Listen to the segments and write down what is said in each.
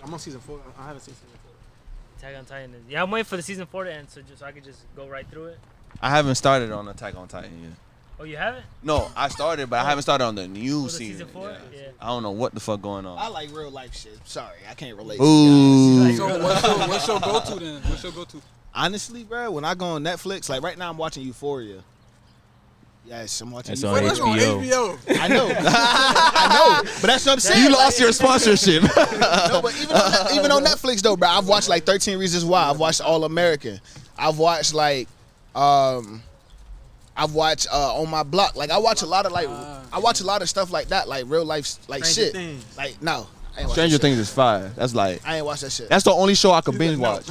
I'm on season 4. I haven't seen season 4. Attack on Titan. Yeah, I'm waiting for the season 4 to end, so I could just go right through it. I haven't started on Attack on Titan yet. Oh, you haven't? No, I started, but I haven't started on the new season. Season 4? Yeah. I don't know what the fuck going on. I like real life shit. Sorry, I can't relate. Ooh. So what's your go-to then? What's your go-to? Honestly, bro, when I go on Netflix, like right now I'm watching Euphoria. Yes, I'm watching. It's Euphoria. on HBO. I know. I know. But that's what I'm saying. You lost your sponsorship. No, but even on Netflix though, bro, I've watched like 13 Reasons Why. I've watched All American. I've watched like On My Block. Like I watch a lot of stuff like that, like real life like Stranger shit. Things. Like no. I ain't watch Stranger that Things is fire. That's like shit. I ain't watch that shit. that's the only show I could binge watch.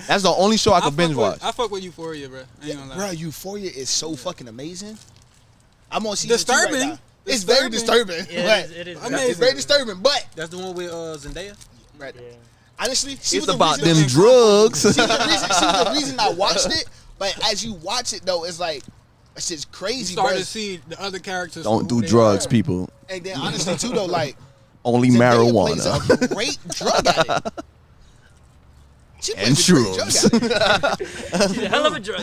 That's the only show I could binge watch. I fuck with Euphoria, bro. I ain't gonna lie. Bro, Euphoria is so fucking amazing. I'm on season Disturbing. 2 right now. It's very disturbing. Yeah, it is. It's very disturbing, but That's the one with Zendaya? right, Yeah. honestly, she It's was about the reason, them drugs. She was the reason I watched it. But as you watch it though, it's like that shit's You crazy, start bro. to see the other characters. Don't for do who they drugs, are. people. And then honestly too though, like Only Zendaya plays marijuana. a great drug addict. She And plays a great drug shrooms. addict. She's a hell of a drug.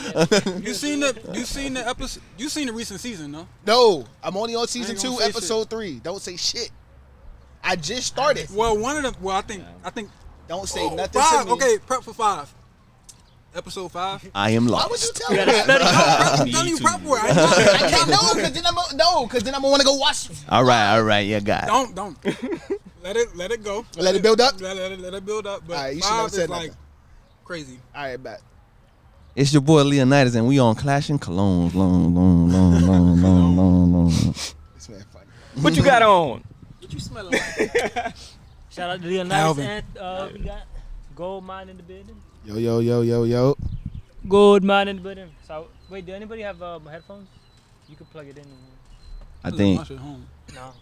You seen the episode? You seen the recent season, no? No, I'm only on season I ain't gonna 2, say episode 3. Don't say shit. I just started. Well, one of them. Well, I think Don't say nothing 5. to me. Okay, prep for 5. Episode 5. I am Why would you lost. tell me? I'm telling you, prep for it. I can't know because then I'm gonna want to go watch. All right, yeah, got it. Don't. Let it go. Let it build up. Let it build up. But All right, you should never 5 said is like nothing. crazy. All right, back. It's your boy Leonidas, and we on Clashing Colognes. Long. This man funny. What you got on? What you smelling like? Shout out to Leonidas Alvin. and we got Gold Mine in the building. Yo. Gold Mine in the building. So wait, do anybody have headphones? You could plug it in. I think. Watch it home. No.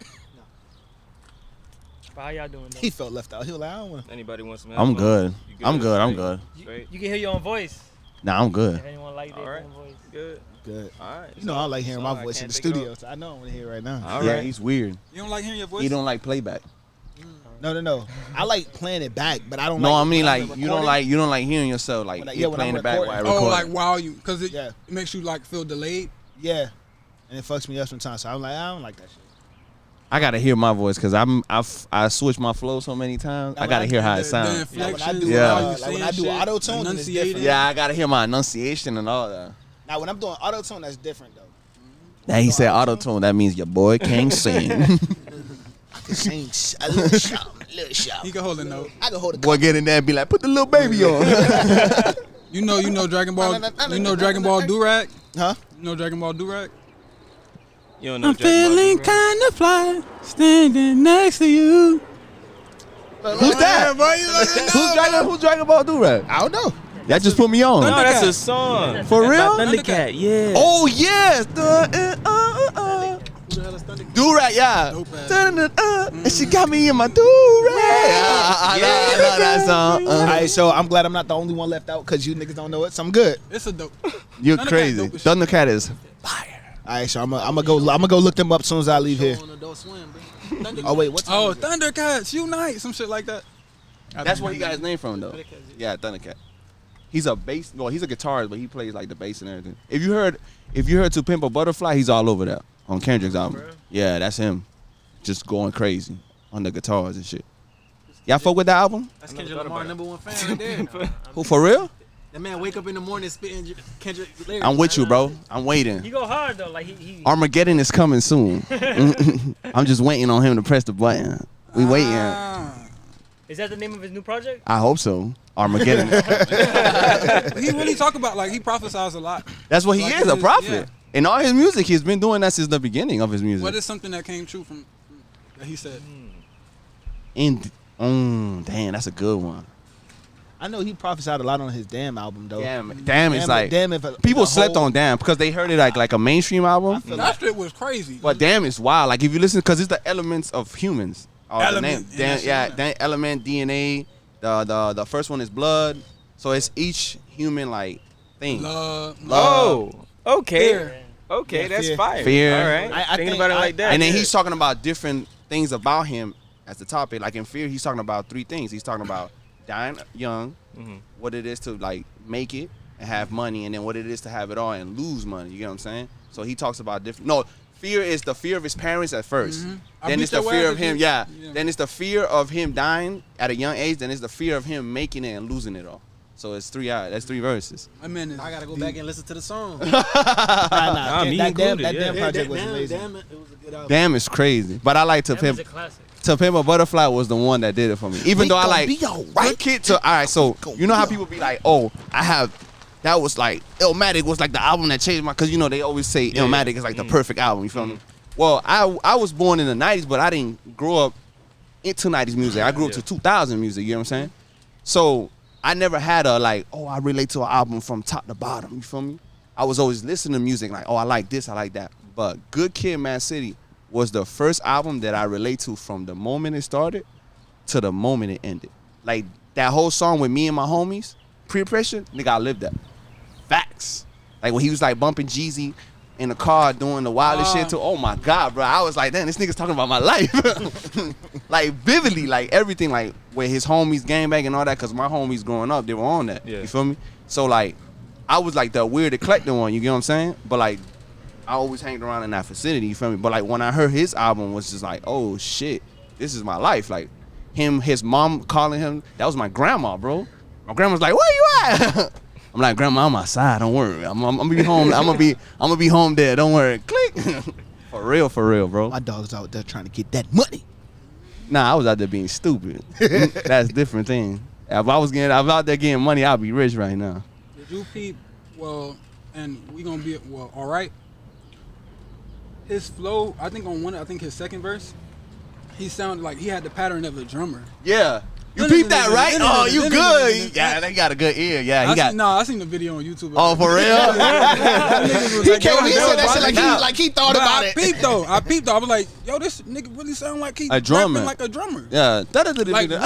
But how y'all doing though? He felt left out. He was like, I don't want to. Anybody want some? I'm good. You I'm good. I'm Straight? good. Straight? You can hear your own voice. Nah, I'm good. If anyone like their Alright. own voice. Good. Good. All right. You know I like hearing my I voice in can't the take it studio, off. so I know I want to hear it right now. All Yeah, right. he's weird. You don't like hearing your voice? He don't like playback. No. I like playing it back, but I don't. No, like I mean when I'm like you don't like hearing yourself like When I- you're yeah, when playing I'm it back while I recording. record. Oh, like while you, because it Yeah. makes you like feel delayed. Yeah, and it fucks me up sometimes. So I'm like, I don't like that shit. I gotta hear my voice because I switch my flow so many times. Now I gotta when hear how The it sounds. inflections, Like when I do, Yeah. how you like when I do saying auto shit, tune, then it's enunciating. different. Yeah, I gotta hear my enunciation and all that. Now when I'm doing auto tune, that's different though. Now he said auto tune. That means your boy can't sing. I can sing a little shout. He can hold a note. I can hold a Boy get in there and be like, put the little baby on. You know Dragon Ball. No. You know Dragon Ball Durag. Huh? You know Dragon Ball Durag. You don't know I'm Jack Ball, feeling bro? kind of fly, standing next to you. Who's that? Who's Dragon Ball Durag? I don't know. That just put me on. No, that's a Thundercat. song. For real? Thundercat, yeah. Oh yes. Durag, yeah. Dope ass. And she got me in my Durag. I love that song. All right, so I'm glad I'm not the only one left out because you niggas don't know it, so I'm good. It's a dope. You're Thundercat crazy. dope as shit. Thundercat is All right, so I'm gonna go look them up as soon as I leave here. Oh wait, what time? Oh, is it? Thundercats unite, some shit like that. That's where he got his name from, though. Yeah, Thundercat. He's a bass. Well, he's a guitarist, but he plays like the bass and everything. If you heard To Pimp a Butterfly, he's all over that on Kendrick's album. Yeah, that's him, just going crazy on the guitars and shit. Y'all fuck with that album? That's Kendrick Lamar, #1 fan right there. Who, for real? That man wake up in the morning spitting Kendrick lyrics. I'm with you, bro. I'm He waiting. go hard though, like he Armageddon is coming soon. I'm just waiting on him to press the button. We waiting. Is that the name of his new project? I hope so. Armageddon. He really talk about like he prophesies a lot. That's what he Like, is, a his- prophet. yeah. In all his music, he's been doing that since the beginning of his music. What is something that came true from that he said? And damn, that's a good one. I know he prophesied a lot on his Damn album though. Damn, it's like people slept on Damn because they heard it like a mainstream album. That shit was crazy. But Damn is wild. Like if you listen, because it's the elements of humans. Element, Element, DNA. The first one is blood. So it's each human like thing. Love. Oh, okay. Fear. Okay, Yeah, that's fear. fire. Fear. All right. I Thinking think about it like that. And then yeah. he's talking about different things about him as the topic. Like in Fear, he's talking about 3 things. He's talking about dying young, what it is to like make it and have money, and then what it is to have it all and lose money. You get what I'm saying? So he talks about different. No, fear is the fear of his parents at first. Then it's the fear of him. Yeah. Then it's the fear of him dying at a young age. Then it's the fear of him making it and losing it all. So it's 3 That's 3 verses. I gotta go back and listen to the song. That damn project was amazing. Damn it was a good album. Damn, it's crazy. But I like To That was Pimp. a classic. To Pimp a Butterfly was the one that did it for me. Even though I like Good Kid to. All right, so you know how people be like, oh, that was like Illmatic was like the album that changed my. Because you know they always say Illmatic is like the perfect album. You feel me? Well, I was born in the 90s, but I didn't grow up into 90s music. I grew up to 2000 music. You know what I'm saying? So I never had a like, oh, I relate to an album from top to bottom. You feel me? I was always listening to music like, oh, I like this, I like that. But Good Kid, Mad City was the first album that I relate to from the moment it started to the moment it ended. Like that whole song with me and my homies, Peer Pressure, nigga, I lived that. Facts. Like when he was like bumping Jeezy in the car doing the wildest shit too. Oh my God, bro. I was like, damn, this nigga's talking about my life. Like vividly, like everything, like with his homies gangbang and all that, cause my homies growing up, they were on that. You feel me? So like I was like the weird eclectic one, you get what I'm saying? But like I always hanged around in that vicinity, you feel me? But like when I heard his album was just like, oh shit, this is my life. Like his mom calling him, that was my grandma, bro. My grandma's like, where you at? I'm like, Grandma, I'm outside. Don't worry. I'm gonna be home. I'm gonna be home there. Don't worry. Click. For real, bro. My dog's out there trying to get that money. Nah, I was out there being stupid. That's a different thing. If I was out there getting money, I'd be rich right now. Did you peep? Well, and we gonna be all right. His flow, I think his second verse, he sounded like he had the pattern of a drummer. Yeah. You peeped that, right? Oh, you good. Yeah, they got a good ear. Yeah, I seen the video on YouTube. Oh, for real? He said that shit like he thought about it. I peeped though. I was like, yo, this nigga really sound like he a drummer. like a drummer. Yeah. Like, Yeah,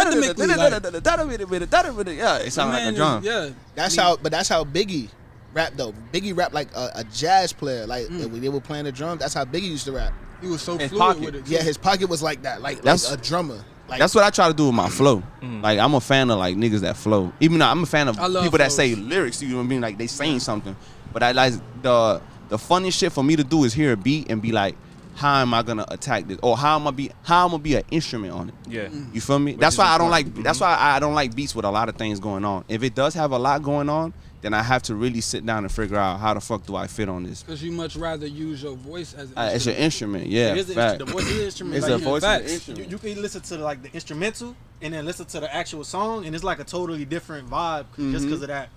it sounded like a drum. Yeah. That's how Biggie rap though. Biggie rap like a jazz player. Like when they were playing the drums, that's how Biggie used to rap. He was so His fluid pocket. with it. Yeah, his pocket was like that, like a drummer. Like, That's what I try to do with my flow. Like I'm a fan of like niggas that flow. Even though I'm a fan of people that say lyrics, you know what I mean? Like they saying something. But I like the funniest shit for me to do is hear a beat and be like, how am I gonna attack this? Or how am I gonna be an instrument on it? Yeah. You feel me? That's why I don't like beats with a lot of things going on. If it does have a lot going on, then I have to really sit down and figure out how the fuck do I fit on this. Because you much rather use your voice as an instrument. It's your instrument, yeah. It is the voice is the instrument. It's like, the voice is the instrument. You can listen to like the instrumental and then listen to the actual song, and it's like a totally different vibe just because of that.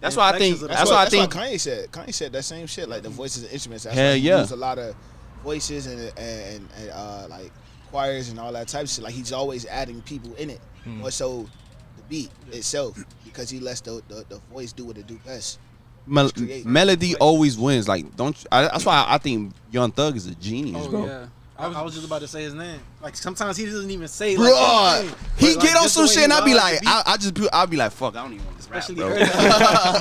That's why I think. That's why Kanye said. Kanye said that same shit. Like the voices and instruments. That's Hell why he yeah. used a lot of voices and like choirs and all that type of shit. Like he's always adding people in it. More so the beat itself, because he lets the voice do what it do best. Melody always wins. Like that's why I think Young Thug is a genius, bro. Yeah. I was just about to say his name. Like sometimes he doesn't even say. Bro, like, he but, get like, on some shit and I be like, beat. I'll be like, fuck, I don't even want this rap, Especially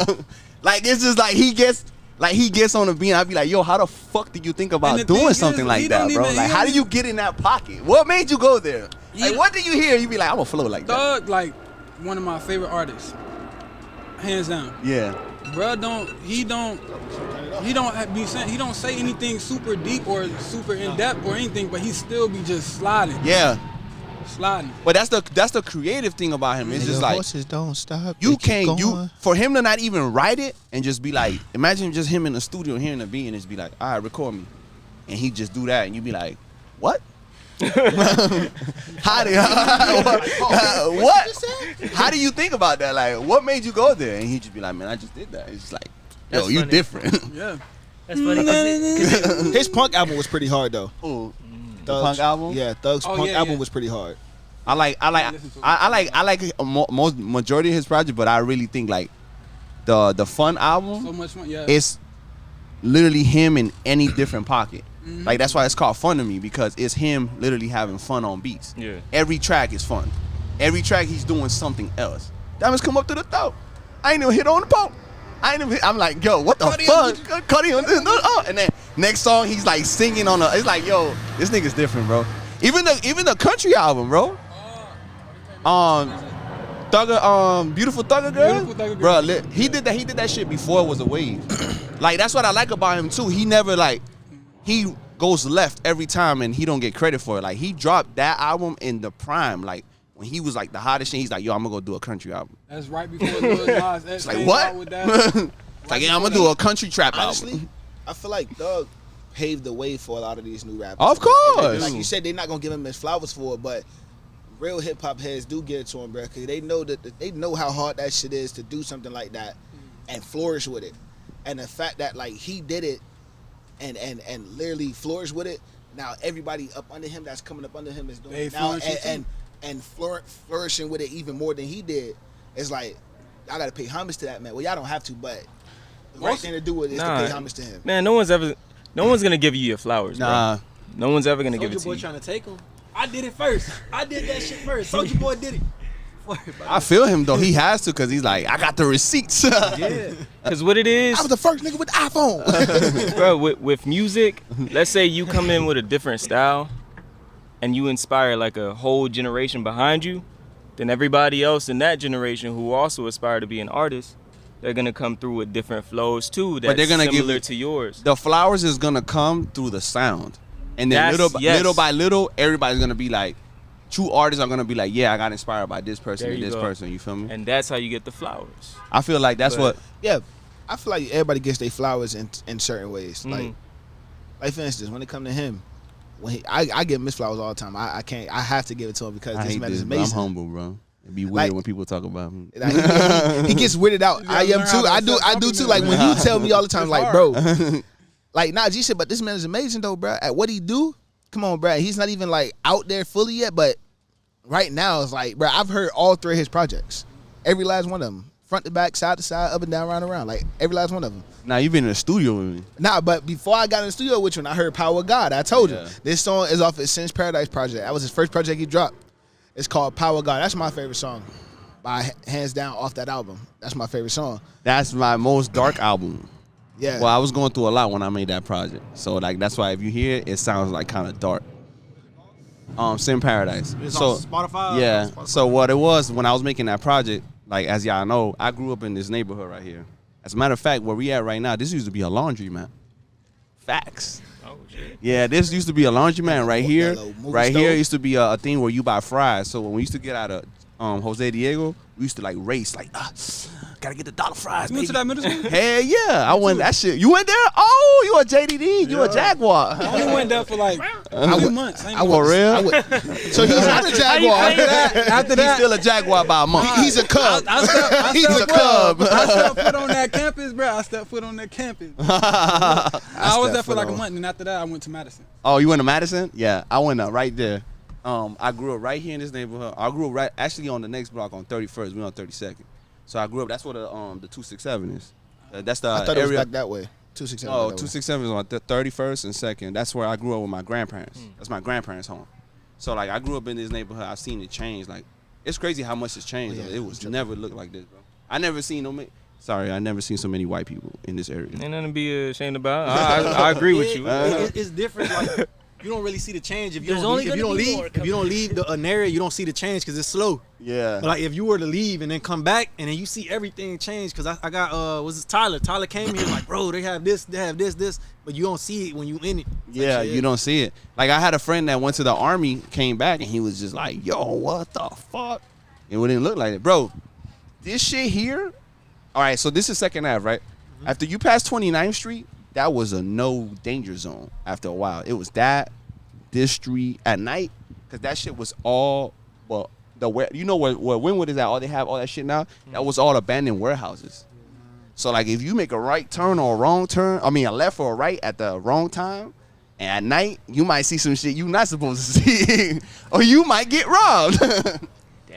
bro. Like it's just like he gets on the beat and I be like, yo, how the fuck did you think about doing something like that, bro? Like how do you get in that pocket? What made you go there? Like what did you hear? You be like, I'm gonna flow like that. Thug, like one of my favorite artists, hands down. Yeah. Bruh, he don't say anything super deep or super in depth or anything, but he still be just sliding. Yeah. Sliding. But that's the creative thing about him. It's just like horses don't stop. For him to not even write it and just be like, imagine just him in the studio hearing the beat and just be like, all right, record me, and he just do that and you be like, what? How do you think about that? Like, what made you go there? And he just be like, man, I just did that. It's just like, yo, That's you funny. different. Yeah. That's funny. 'Cause His punk album was pretty hard though. Ooh, the punk album. Yeah, Thug's punk yeah, album yeah. was pretty hard. I like most majority of his project, but I really think like the fun album So much fun. Yeah. is literally him in any different pocket. Like that's why it's called fun to me, because it's him literally having fun on beats. Yeah. Every track is fun. Every track he's doing something else. Diamonds come up to the throat. I ain't even hit on the pole. I'm like, yo, what the fuck? Cuddy on this. And then next song he's like singing on it's like, yo, this nigga's different, bro. Even the country album, bro. Beautiful Thugger Girl. Beautiful Thugger Girl. Bro, he did that shit before it was a wave. Like that's what I like about him too. He never he goes left every time and he don't get credit for it. Like he dropped that album in the prime, like when he was like the hottest shit. He's like, yo, I'm gonna go do a country album. That's right before Lil Nas X Like came what? out with that. It's like, yeah, I'm gonna do a country trap Honestly, album. I feel like Thug paved the way for a lot of these new rappers. Of course. Like you said, they're not gonna give him his flowers for it, but real hip hop heads do get it to him, bro, because they know how hard that shit is to do something like that and flourish with it. And the fact that like he did it and literally flourished with it. Now everybody up under him that's coming up under him is doing They it now flourishing flourishing with it even more than he did. It's like I gotta pay homage to that man. Well, y'all don't have to, but the right thing to do is to pay homage to him. Man, no one's gonna give you your flowers, Nah. bro. No one's ever gonna give it Soulja to Boy you. trying to take him. I did it first. I did that shit first. Soulja Boy did it. I feel him though. He has to because he's like, I got the receipts. Yeah. Cause what it is, I was the first nigga with the iPhone. bro, with music, let's say you come in with a different style and you inspire like a whole generation behind you, then everybody else in that generation who also aspire to be an artist, they're gonna come through with different flows too that's they're gonna give similar you- to yours. The flowers is gonna come through the sound, and then Yes. little by little, everybody's gonna be like, true artists are gonna be like, yeah, I got inspired by this person There and you this go. person. You feel me? And that's how you get the flowers. I feel like that's But- what. Yeah, I feel like everybody gets their flowers in certain ways. Mhm. Like for instance, when it come to him, when I give him his flowers all the time. I can't. I have to give it to him because I this hate man this, is bro. I'm amazing. humble, bro. It'd be weird Like- when people talk about me. Like, he gets weirded out. You I gotta am learn how too. to I do accept too. Like when compliments. you tell me all the time, It's like, hard. bro, like nah, G shit. But this man is amazing though, bro. At what he do, come on, bro. He's not even like out there fully yet, but right now it's like, bro, I've heard all three of his projects, every last one of them, front to back, side to side, up and down, round and round, like every last one of them. Now you've been in the studio with me. Nah, but before I got in the studio with you, and I heard Power of God, I told you Yeah. this song is off his Sin's Paradise project. That was his first project he dropped. It's called Power of God. That's my favorite song, by hands down off that album. That's my favorite song. That's my most dark album. Yeah. Well, I was going through a lot when I made that project, so like that's why if you hear it, it sounds like kind of dark. Sin Paradise. It's So on Spotify. yeah. Spotify. So what it was when I was making that project, like as y'all know, I grew up in this neighborhood right here. As a matter of fact, where we at right now, this used to be a laundromat. Facts. Oh shit. Yeah, this used to be a laundromat right here. little movie Right here stove. used to be a thing where you buy fries. So when we used to get out of Jose Diego, we used to like race, like, gotta get the dollar fries. You went to baby. that middle school? Hell yeah, I went that shit. You went there? Oh, you a JDD? You a Jaguar? I only went there for like 2 months. I ain't For real? So he's not a Jaguar. After He's that, still a Jaguar by a month. He's a Cub. I He's a stepped Cub. I stepped foot on that campus, bro. I stepped foot on that campus. I was there for like a month, and after that, I went to Madison. Oh, you went to Madison? Yeah, I went right there. I grew up right here in this neighborhood. I grew up right actually on the next block on 31st. We on 32nd. So I grew up. That's where the 267 is. That's the I thought it was area. back that way. 267. Oh, that way. 267 is on the 31st and 2nd. That's where I grew up with my grandparents. That's my grandparents' home. So like I grew up in this neighborhood. I've seen it change. Like it's crazy how much it's changed. Yeah, It was never looked like this, bro. I never seen I never seen so many white people in this area. Ain't nothing to be ashamed about. I agree with you. It's different. Like you don't really see the change if you There's don't only leave. If you gonna don't be leave, more if you don't leave an area, you don't see the change because it's slow. Yeah. But like if you were to leave and then come back and then you see everything change, because I got was this Tyler? Tyler came here like, bro, they have this, but you don't see it when you in it. It's Yeah, like, you don't see it. Like I had a friend that went to the army, came back, and he was just like, "Yo, what the fuck?" It wouldn't look like it, bro. This shit here. All right, so this is second Ave, right? After you pass 29th Street, that was a no danger zone. After a while, it was this street at night, because that shit was all well. Where Wynwood is at, all they have all that shit now. That was all abandoned warehouses. So like if you make a right turn or a wrong turn, I mean a left or a right at the wrong time, and at night you might see some shit you not supposed to see, or you might get robbed.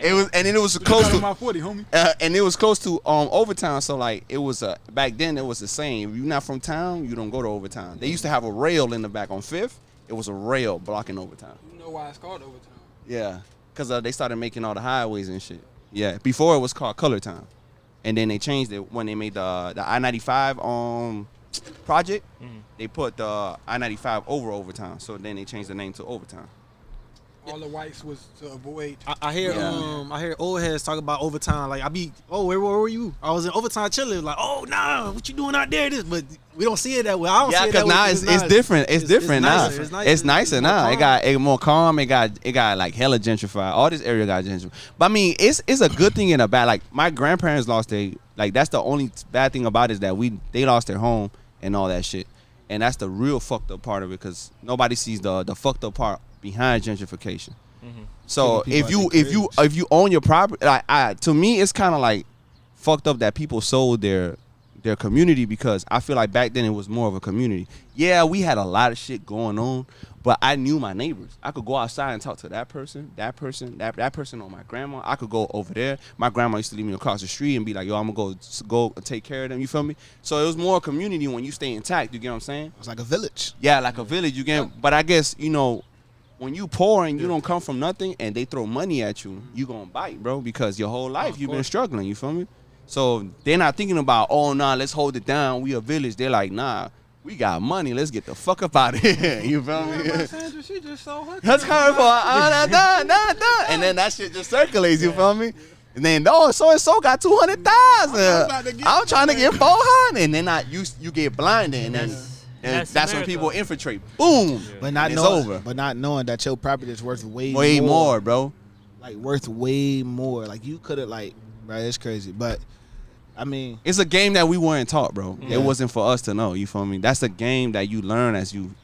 It was close to my 40, homie. and it was close to Overtown. So like it was back then it was the same. If you're not from town, you don't go to Overtown. They used to have a rail in the back on 5th. It was a rail blocking Overtown. You know why it's called Overtown? Yeah, because they started making all the highways and shit. Yeah, before it was called Color Town, and then they changed it when they made the I-95 project. They put the I-95 over Overtown, so then they changed the name to Overtown. all the whites was to avoid. I hear I hear old heads talk about overtime. Like I be, where were you? I was in overtime chilling. Like, nah, what you doing out there? But we don't see it that way. I don't see it that way. Yeah, because now it's different. It's different now. It's nicer now. It It more calm. It got like hella gentrified. All this area got gentrified. But I mean, it's a good thing and a bad. Like my grandparents lost that's the only bad thing about it is that they lost their home and all that shit. And that's the real fucked up part of it because nobody sees the fucked up part behind gentrification. Mm-hmm. So if you own your property, to me it's kind of like fucked up that people sold their community because I feel like back then it was more of a community. Yeah, we had a lot of shit going on, but I knew my neighbors. I could go outside and talk to that person or my grandma. I could go over there. My grandma used to leave me across the street and be like, yo, I'm gonna go take care of them. You feel me? So it was more a community when you stay intact. You get what I'm saying? It's like a village. Yeah, like a village. You get, but I guess when you poor and you don't come from nothing and they throw money at you, you gonna bite, bro, because your whole life you've been struggling. You feel me? So they're not thinking about, let's hold it down. We a village. They're like, nah, we got money. Let's get the fuck up out of here. You feel me? Sandra, she just sold her. That's her for and then that shit just circulates. You feel me? And then so and so got 200,000. I'm trying to get 400, and then you get blinded, and then that's when people infiltrate. Boom. But not knowing that your property is worth way more, bro. Like worth way more. Like you could have bro, it's crazy. But I mean, it's a game that we weren't taught, bro. Yeah. It wasn't for us to know. You feel me? That's a game that you learn as you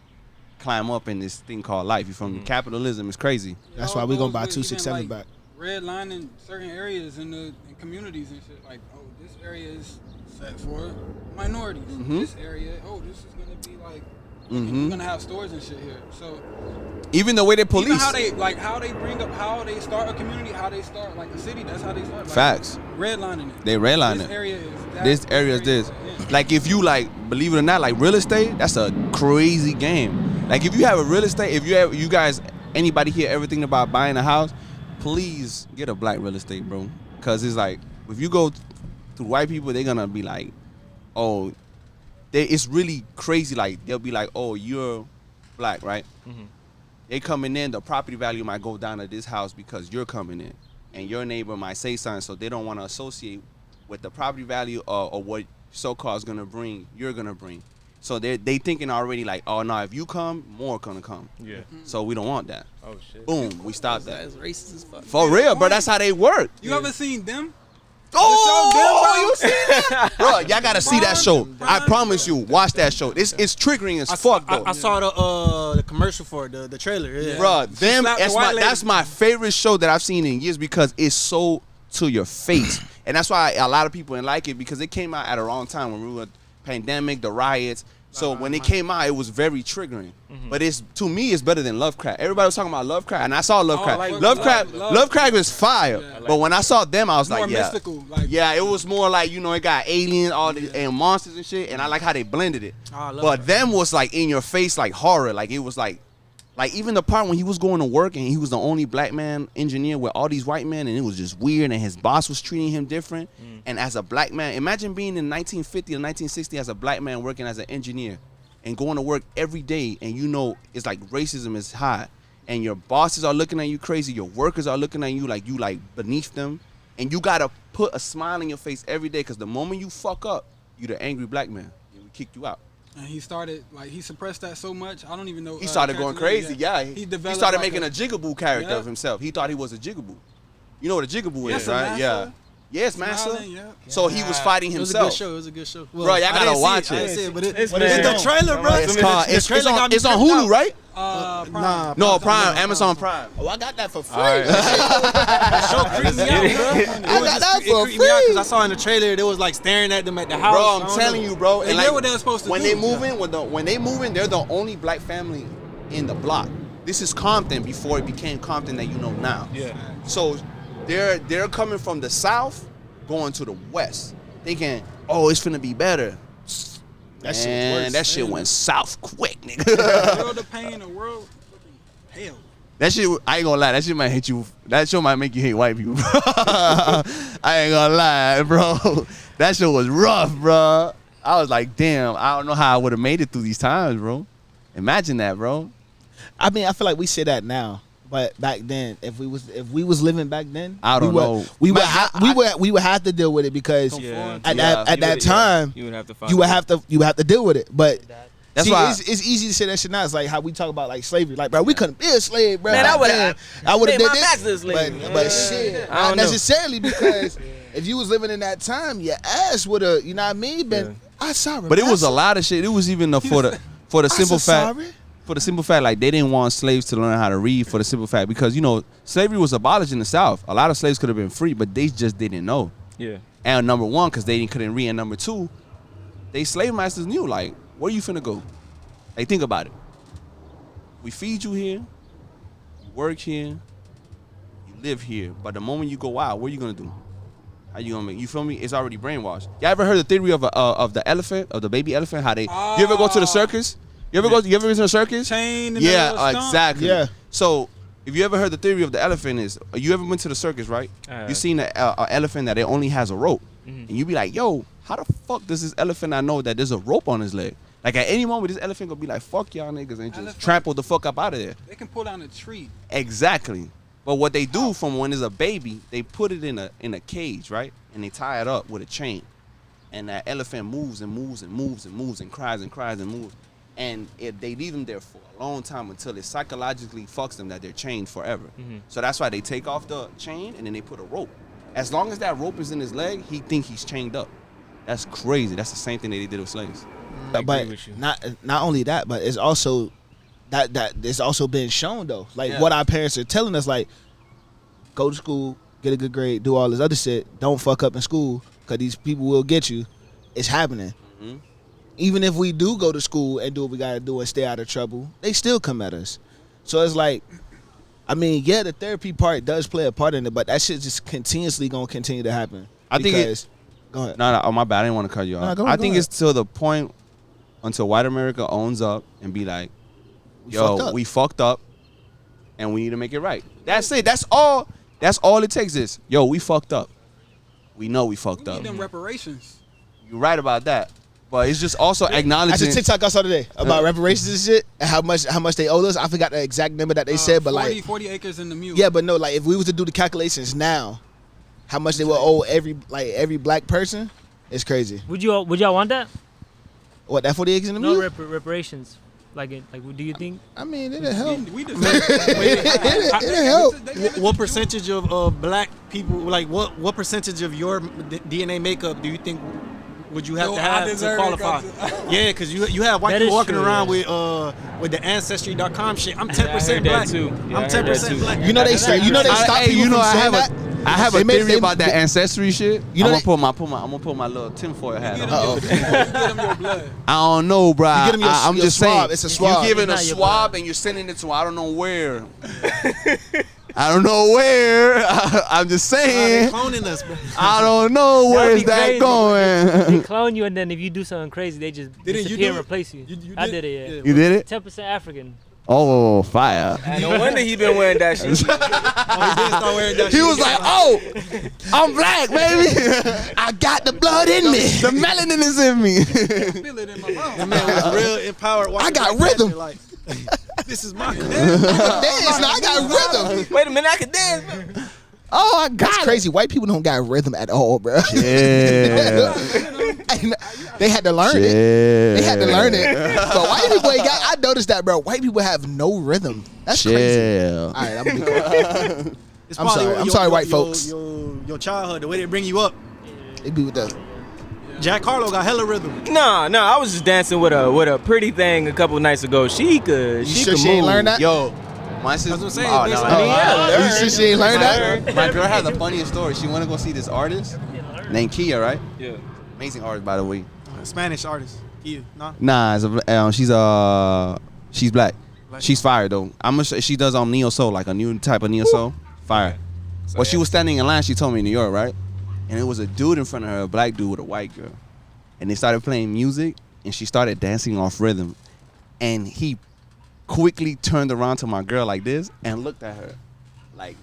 climb up in this thing called life. You feel me? Capitalism is crazy. That's why we gonna buy 267 back. Redlining certain areas in communities and shit. Like, this area is set for minorities. Mm-hmm. This area, this is gonna be like. We're gonna have stores and shit here. So even the way they police, how they bring up, how they start a community, how they start like a city. That's how they start. Facts. Redlining it. They redline this it. Area is that, this area is this. Yeah. Like if you believe it or not, like real estate, that's a crazy game. Like if you have a real estate, you guys, anybody here ever thinking about buying a house, please get a black real estate, bro. Cause it's like if you go to white people, they're gonna be like, it's really crazy. Like they'll be like, you're black, right? Mm-hmm. They coming in, the property value might go down to this house because you're coming in, and your neighbor might say something, so they don't want to associate with the property value or what so-called is gonna bring. You're gonna bring. So they thinking already like, no, if you come, more gonna come. Yeah. So we don't want that. Oh shit. Boom, we stop that. That's racist as fuck. For real, bro. That's how they work. You ever seen them? You see that? Bro, y'all gotta see that show. I promise you, watch that show. It's triggering as fuck, though. I saw the commercial for it, the trailer. Yeah. Bro, that's my favorite show that I've seen in years because it's so to your face. And that's why a lot of people didn't like it because it came out at a wrong time when we were pandemic, the riots. So when it came out, it was very triggering. Mm-hmm. But to me, it's better than Lovecraft. Everybody was talking about Lovecraft, and I saw Lovecraft. Lovecraft was fire. Yeah. But when I saw them, I was more like, mystical. It was more like, it got aliens, and monsters and shit, and I like how they blended it. But them was like in your face, like horror. Like it was like even the part when he was going to work and he was the only black man engineer with all these white men, and it was just weird, and his boss was treating him different. And as a black man, imagine being in 1950 or 1960 as a black man working as an engineer and going to work every day, and it's like racism is high, and your bosses are looking at you crazy, your workers are looking at you like beneath them, and you gotta put a smile on your face every day because the moment you fuck up, you're the angry black man, and we kicked you out. And he started, he suppressed that so much, I don't even know. He started going crazy, He started making a jigaboo character of himself. He thought he was a jigaboo. You know what a jigaboo is, right? Yeah. Yes, master. So he was fighting himself. It was a good show. Well, bro, y'all gotta watch it. But it's the trailer, bro. It's on Hulu, right? Prime. No, Prime. Amazon Prime. Oh, I got that for free. That show creeped me out, bro. I got that for free. Because I saw in the trailer, they was like staring at them at the house. Bro, I'm telling you, bro. And what they were supposed to do. When they moving, they're the only black family in the block. This is Compton before it became Compton that you know now. Yeah. So they're coming from the south, going to the west, thinking, it's finna be better. That shit went south quick, nigga. The world of pain, the world fucking hell. That shit, I ain't gonna lie, that shit might hit you. That show might make you hate white people, bro. I ain't gonna lie, bro. That shit was rough, bro. I was like, damn, I don't know how I would have made it through these times, bro. Imagine that, bro. I mean, I feel like we say that now. But back then, if we was living back then, I don't know. We would have to deal with it because at that time you would have to find you would have to deal with it. But that's see, why it's easy to say that shit now. It's like how we talk about like slavery. Like, bro, we couldn't be a slave, bro. Man, I would have did my master's slave. But shit, not necessarily because if you was living in that time, your ass would have, you know what I mean? Been, I sorry. But it was a lot of shit. It was even for the simple fact. For the simple fact, like, they didn't want slaves to learn how to read for the simple fact because, you know, slavery was abolished in the South. A lot of slaves could have been free, but they just didn't know. Yeah. And number one, because they couldn't read. And number two, they slave masters knew, like, where you finna go? Like, think about it. We feed you here, you work here, you live here. But the moment you go out, what are you gonna do? How you gonna make? You feel me? It's already brainwashed. Y'all ever heard the theory of the elephant, of the baby elephant? How they? You ever go to the circus? You ever been to the circus? Chain. Yeah, exactly. Yeah. So if you ever heard the theory of the elephant is, you ever been to the circus, right? You seen an elephant that it only has a rope, and you be like, yo, how the fuck does this elephant not know that there's a rope on his leg? Like at any moment, this elephant gonna be like, fuck y'all niggas and just trample the fuck up out of there. They can pull down a tree. Exactly. But what they do from when it's a baby, they put it in a cage, right? And they tie it up with a chain. And that elephant moves and moves and moves and moves and cries and cries and moves. And they leave them there for a long time until it psychologically fucks them that they're chained forever. So that's why they take off the chain and then they put a rope. As long as that rope is in his leg, he think he's chained up. That's crazy. That's the same thing that they did with slaves. But not only that, but it's also that it's also been shown though. Like what our parents are telling us, like, go to school, get a good grade, do all this other shit. Don't fuck up in school because these people will get you. It's happening. Even if we do go to school and do what we gotta do and stay out of trouble, they still come at us. So it's like, I mean, yeah, the therapy part does play a part in it, but that shit just continuously gonna continue to happen. I think go ahead. No, oh my bad. I didn't want to cut you off. I think it's to the point until white America owns up and be like, yo, we fucked up and we need to make it right. That's it. That's all it takes is, yo, we fucked up. We know we fucked up. We need them reparations. You're right about that. But it's just also acknowledging. That's a TikTok I saw today about reparations and shit and how much they owe us. I forgot the exact number that they said, but 40 acres in the mule. Yeah, but no, like if we was to do the calculations now, how much they will owe every black person, it's crazy. Would y'all want that? What, that 40 acres in the mule? No reparations. Like do you think? I mean, it'll help. We deserve it. It'll help. What percentage of black people, like what percentage of your DNA makeup do you think would you have to have to qualify? Yeah, because you have white people walking around with the Ancestry.com shit. I'm 10% black. Too. Yeah, I'm 10% black. You know they stop people from saying that. I have a theory about that ancestry shit. You know I'm gonna put my little tinfoil hat on. Get them your blood. I don't know, bro. I'm just swab. saying. It's a swab. You're giving a swab and you're sending it to I don't know where. I don't know where. I'm just saying. They cloning us, bro. I don't know where is that going. They clone you, and then if you do something crazy, they just disappear and replace you. I did it, yeah. You did it? 10% African. Oh, fire. No wonder he been wearing that shit. He did start wearing that shit. He was like, oh, I'm black, baby. I got the blood in me. The melanin is in me. I feel it in my mouth. That man was real empowered. I got rhythm. Like, this is my Dance, I got rhythm. Wait a minute, I can dance, man. Oh, I got That's it. crazy. White people don't got rhythm at all, bro. Yeah. They had to learn it. They had to learn it. But white people ain't got. I noticed that, bro. White people have no rhythm. That's crazy. All right, I'm gonna be quiet. I'm sorry. I'm sorry, white folks. Your childhood, the way they bring you up. They be with that. Jack Harlow got hella rhythm. Nah, I was just dancing with a pretty thing a couple nights ago. She could. You sure she ain't learned that? Yo, my sister. That's what I'm saying. Oh, no, You sure she ain't learned that? My girl has a funniest story. She want to go see this artist named Kia, right? Yeah. Amazing artist, by the way. Spanish artist. You, nah? Nah, she's black. She's fire though. She does neo soul, like a new type of neo soul. Fire. So, well, she was standing in line. She told me in New York, right? And it was a dude in front of her, a black dude with a white girl, and they started playing music, and she started dancing off rhythm, and he quickly turned around to my girl like this and looked at her, like,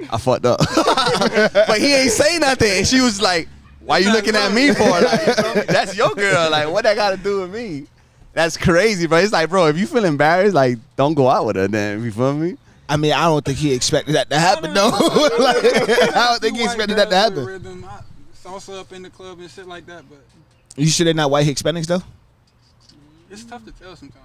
I fucked up, but he ain't say nothing, and she was like, why you looking at me for? Like, that's your girl. Like, what that got to do with me? That's crazy, bro. It's like, bro, if you feel embarrassed, like, don't go out with her then. You feel me? I mean, I don't think he expected that to happen, though. Like, I don't think he expected that to happen. Rhythm, salsa up in the club and shit like that, but You sure they're not white Hispanics, though? it's tough to tell sometimes.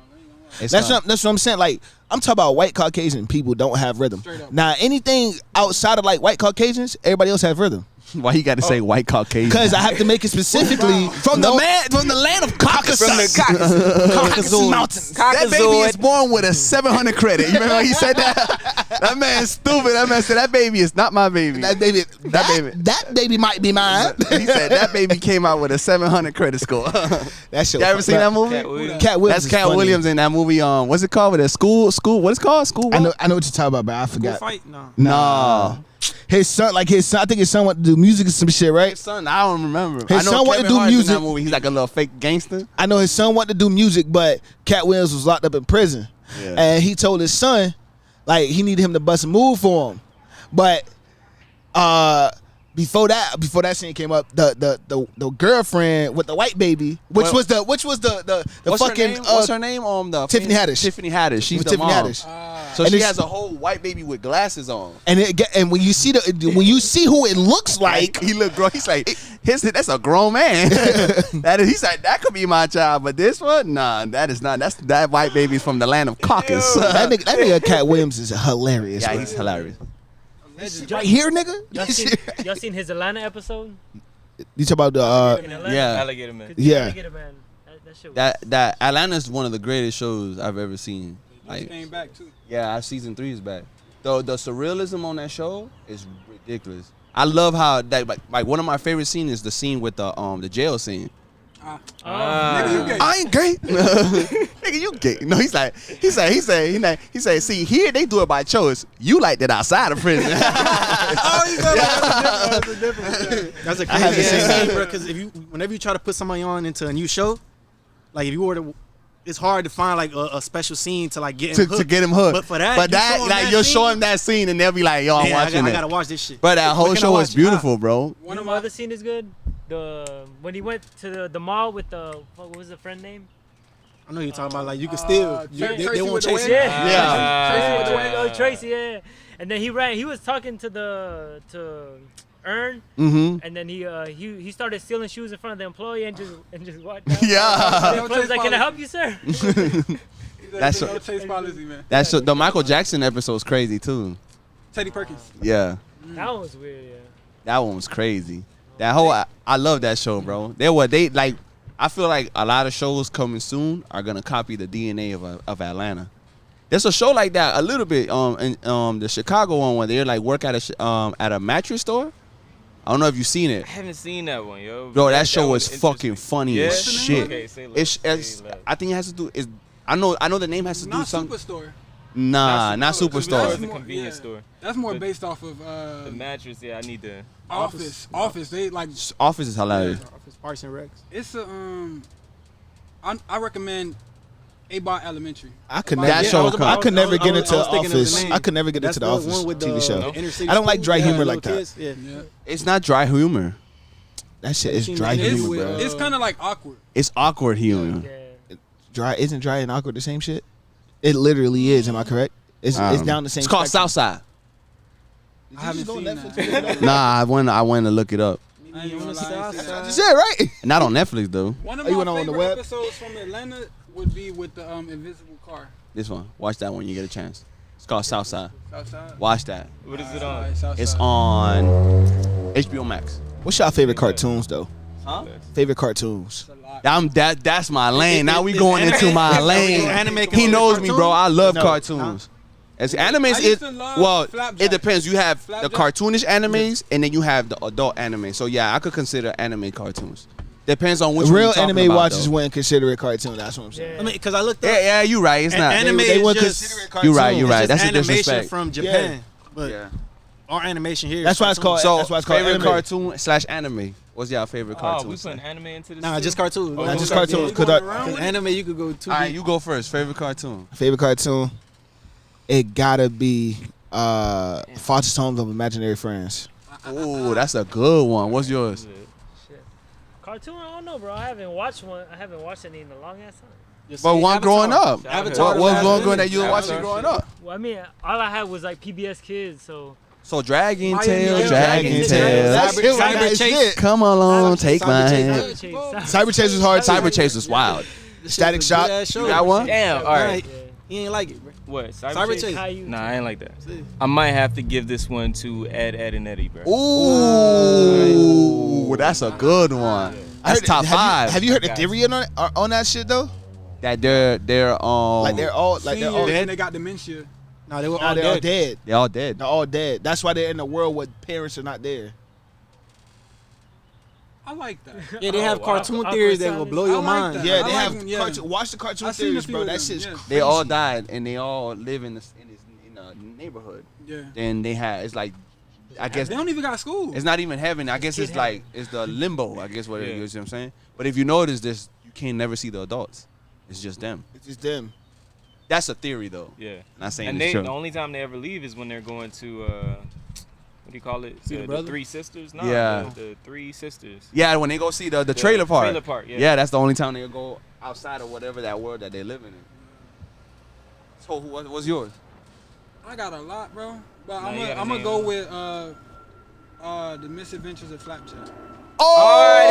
That's what I'm saying. Like, I'm talking about white Caucasian people don't have rhythm. Straight up. Now, anything outside of like white Caucasians, everybody else have rhythm. Why you got to say white Caucasian? Because I have to make it specifically from the land of Caucasus. From the Caucasus Mountains. That baby is born with a 700 credit. You remember when he said that? That man's stupid. That man said that baby is not my baby. That baby might be mine. He said that baby came out with a 700 credit score. That shit. You ever seen that movie? Cat Williams. That's Cat Williams in that movie. What's it called? With a school. What is it called? School. I know what you're talking about, but I forgot. Fight? No. No. His son, I think his son wanted to do music or some shit, right? His son, I don't remember. His son wanted to do music. In that movie. He's like a little fake gangster. I know his son wanted to do music, but Cat Williams was locked up in prison, and he told his son, like, he needed him to bust a move for him, but before that scene came up, the girlfriend with the white baby, which was the fucking what's her name on the Tiffany Haddish. Tiffany Haddish. She's the Tiffany mom. Haddish. So And she it's- has a whole white baby with glasses on. And when you see who it looks like, He look grown. He's like, that's a grown man. He's like, that could be my child, but this one, nah, that is not. That white baby's from the land of Caucasus. that nigga Cat Williams is hilarious. Yeah, man. he's hilarious. Right here, nigga. Y'all seen his Atlanta episode? You talk about the In Atlanta? Yeah. Alligator Man. Yeah. Alligator Man. That shit was That Atlanta's one of the greatest shows I've ever seen. Just came back too. Yeah, season 3 is back. The surrealism on that show is ridiculous. I love how that like one of my favorite scenes is the scene with the jail scene. Nigga, you gay. I ain't gay. Nigga, you gay. No, he say, see, here they do it by choice. You like that outside of prison. He said that's a difference. That's a I haven't crazy seen scene, bro. Because whenever you try to put somebody on into a new show, like if you were to, it's hard to find like a special scene to like get him hooked. to get him hooked. But for that, you'll show him that scene and they'll be like, yo, I'm watching I it. gotta watch this shit. But that whole What can I show watch? is beautiful, bro. One of my other scene is good. When he went to the mall with what was the friend name? I know you're talking about like you can still Tracy they won't with the chase wig? you. Yeah. Tracy, yeah. And then he ran. He was talking to Earn, and then he started stealing shoes in front of the employee and just walked out. Yeah. The employee was like, "Can I help you, sir?" That's no chase policy, man. That's the Michael Jackson episode's crazy too. Teddy Perkins. Yeah. That one was weird. Yeah. That one was crazy. That whole I love that show, bro. I feel like a lot of shows coming soon are gonna copy the DNA of Atlanta. There's a show like that a little bit in the Chicago one where they like work at a mattress store. I don't know if you've seen it. I haven't seen that one, yo. Bro, that show was was fucking funny Yeah? as shit. Okay, say It's I think it has to do is I know the name has to do Not something. Superstore. Nah, not Superstore. Superstore. It's a convenience store. That's more But based off of The mattress, yeah, I need to. Office. They like Office is hilarious. Office Parks and Recs. it's a I recommend A-Bot Elementary. I could That show I could never get I into was thinking of the Office. name. I could never get That's into the the Office one with TV the show. inner city I don't like school. dry Yeah, humor little like that. kids. Yeah. It's not dry humor. That shit is It's- dry It's, humor, bro. it's kind of like awkward. It's awkward humor. Yeah. Dry isn't dry and awkward the same shit? It literally is. Am I correct? It's down the same. It's called spectrum. Southside. I haven't seen that. Nah, I went to look it up. I ain't gonna lie, I ain't seen that. You said right. Not on Netflix though. One of Oh, you my went on the favorite web? episodes from Atlanta would be with the invisible car. This one. Watch that one. You get a chance. It's called Southside. Outside. Watch that. What is it on? It's on HBO Max. What's your favorite cartoons though? Huh? Favorite cartoons? That's my lane. Now we going into my lane. Anime He considered knows me, bro. I love No. cartoons. As animes, I used to love well, Flapjack. it depends. You have the Flapjack. cartoonish animes, and then you have the adult anime. So yeah, I could consider anime cartoons. Depends on which one Real you're talking anime about, watchers though. wouldn't consider it cartoon. That's what I'm saying. I mean, because I looked up. Yeah, you right. It's not. Anime They is would just consider it cartoon. You right. You it's right. just That's a animation disrespect. from Japan, but Yeah. our animation here. That's is why it's called. So that's why it's called favorite anime. cartoon / anime. What's your favorite Oh, cartoon? we putting anime into this? Nah, too? just cartoons. Oh, Not just okay. cartoons. Going around Because with it? anime, you could go too. All right, deep. you go first. Favorite cartoon. Favorite cartoon. It gotta be Foster's Homes of Imaginary Friends. Ooh, that's a good one. What's yours? Shit. Cartoon? I don't know, bro. I haven't watched one. I haven't watched any in a long ass time. But one growing up. Avatar. What was one growing that you were watching growing up? Well, I mean, all I had was like PBS Kids, so. So Dragon Miami Tail, Dragon Dragon Tail. Tail. That's it. Cyber Chase. Come along, take my hand. Cyber Chase was hard. Cyber Chase was wild. Static Shock. You got one? Damn. All right. He ain't like it, bro. What? Cyber Chase. Nah, I ain't like that. I might have to give this one to Ed, and Eddie, bro. Ooh, that's a good one. That's top 5. Have you heard the theory on that shit though? That they're Like they're all Seniors, dead. and they got dementia. No, they were Nah, all they're all dead. dead. They're all dead. They're all dead. That's why they're in a world where parents are not there. I like that. Yeah, they have cartoon theories that will blow I your like mind. that. Yeah, I they like have them, yeah. cartoon. Watch the cartoon I seen a theories, few bro. of That them, shit's yeah. crazy. They all died and they all live in a neighborhood. Yeah. And they had it's like I guess They don't even got school. it's not even heaven. I guess it's like it's the limbo. I guess what it is. You know what I'm saying? But if you notice this, you can never see the adults. It's just them. It's just them. That's a theory though. Yeah. Not saying And it's true. the only time they ever leave is when they're going to what do you call it? See the The brother? 3 sisters? No, Yeah. the 3 sisters. Yeah, when they go see the trailer park. Trailer park, yeah. Yeah, that's the only time they go outside of whatever that world that they live in. So what's yours? I got a lot, bro. But Nah, you gotta I'm gonna name go one. with the Misadventures of Flapjack. Alright,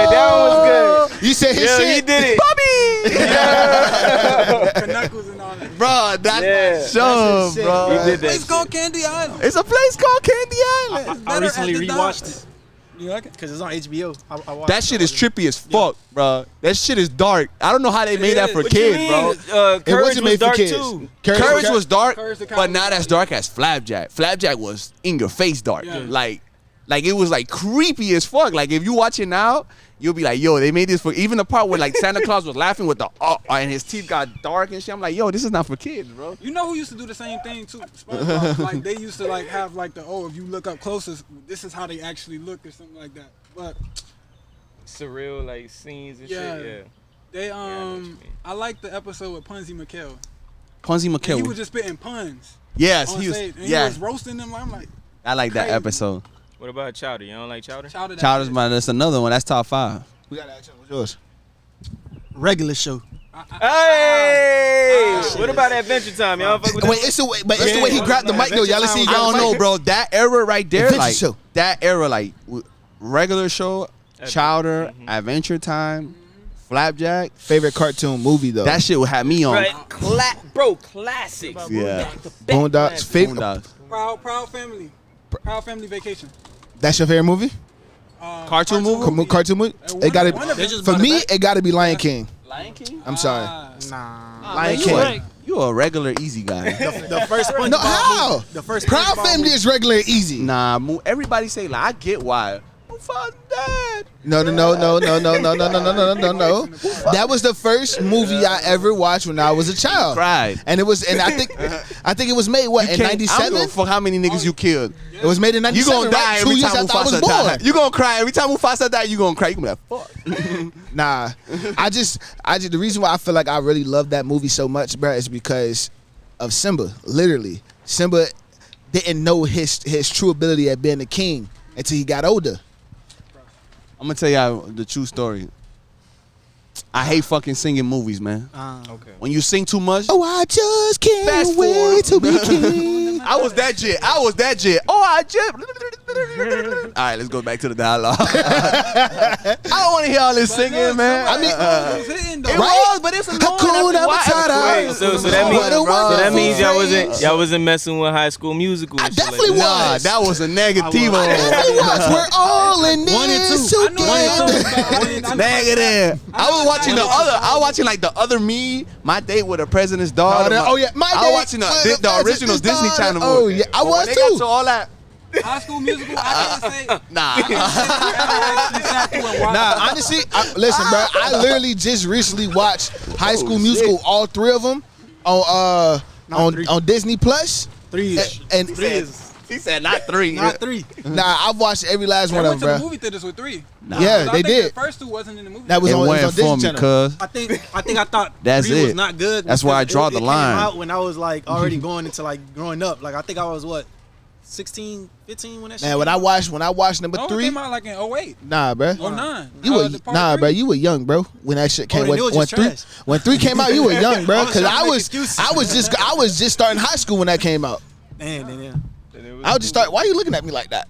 that one was good. You said his Yeah, shit. you did it. Knuckles and all that. Bro, that's Yeah. my show, That's his bro. You did that. It's called Candy Island. It's a place called Candy Island. I recently at the rewatched docks. it You like it? because it's on HBO. I watched That shit is trippy as fuck, bro. That shit is dark. I don't know how they made that for is. kids, bro. It Courage wasn't was made for dark kids. too. Courage was dark, Courage the but not Cowardly as dark as Flapjack. Flapjack was in your face dark. Yeah. Like it was like creepy as fuck. Like if you watch it now, you'll be like, yo, they made this for even the part where like Santa Claus was laughing with the and his teeth got dark and shit. I'm like, yo, this is not for kids, bro. You know who used to do the same thing too? SpongeBob. Like they used to like have like if you look up closer, this is how they actually look or something like that. But Surreal like scenes and Yeah. shit. Yeah. they I know what you mean. I like the episode with Punzy McKell. Punzy And he McKell. was just spitting puns Yes, on he was. stage. And Yeah, he was roasting them. I'm like, I like that crazy. episode. What about Chowder? You don't like Chowder? shout it out. Childish Mind. That's another one. That's top 5. We got action. What's yours? regular show. Hey! What about Adventure Time? Y'all fuck with Wait, that? it's the way, but it's the way he grabbed the mic though. Y'all see, I don't know, bro. That era right there, Adventure like show. that era, like regular show, Chowder, Mm-hmm. Adventure Time, Flapjack. Favorite cartoon movie though. That shit would have me on. Right. Bro, classics. Yeah. Boondocks. Favorite. Boondocks. Proud Family. Proud Family Vacation. That's your favorite movie? Cartoon movie? Cartoon movie? One- It got one of to them- for me. It got to be Lion King. Lion King. I'm sorry. Nah. Lion You King. you a regular easy guy. The first SpongeBob No, how? movie- The first Proud SpongeBob Family movie- is regular and easy. Nah, everybody say like I get why. Mufasa dead. No. That was the first movie I ever watched when I was a child. Cried. And it was, and I think it was made what in I don't give a '97. fuck how many niggas you killed. It was made in You '97. gonna die right? 2 every years time after I was Mufasa born. die. You gonna cry every time Mufasa die. You gonna cry. You gonna be like, fuck. Nah, I just the reason why I feel like I really love that movie so much, bro, is because of Simba. Literally, Simba didn't know his true ability at being a king until he got older. I'm gonna tell y'all the true story. I hate fucking singing movies, man. Okay. When you sing too much, Oh, I just can't Fast wait to forward. be king. I was that jit. Oh, I just. All right, let's go back to the dialogue. I don't want to hear all this singing, man. I mean, it was hitting though. it right? was, but it's annoying. Hakuna after a while. Matata. Wait, so that means y'all wasn't messing with High School Musical. I and shit definitely like that. Nah, was. that was a negativo. Definitely was. We're all in One and this two. together. Negative. I was watching the other. I was watching like the other me. My date with the president's daughter. Oh, yeah. My I was Date watching with the the original President's Disney Daughter. Channel Oh, movie. yeah. I But when was they got too. to all that. High School Musical. I can't say. Nah. Actually sat through and watched Nah, honestly, listen, bro. I literally just recently watched High School Musical, all 3 of them, on Disney Plus. 3 is. And He said not 3. Not 3. nah, I've watched every last They one of went to them, the bro. movie theaters with 3. Yeah, I they think did. The first 2 wasn't in the movie. That was It on went Disney for me, Channel. cuz. I thought That's 3 was it. not good. That's why I because draw it the came line. out when I was like already going into like growing up. Like I think I was what 16, 15 when that shit Man, when I watched number No, it 3. came out like in 08, Nah, bro. 09. You were The part bro. three. You were young, bro. When that shit came, then it was when just 3 trash. when 3 came out, you were young, bro. I was Because trying to I make was excuses. I was just starting high school when that came out. Man. I was just start. Why are you looking at me like that?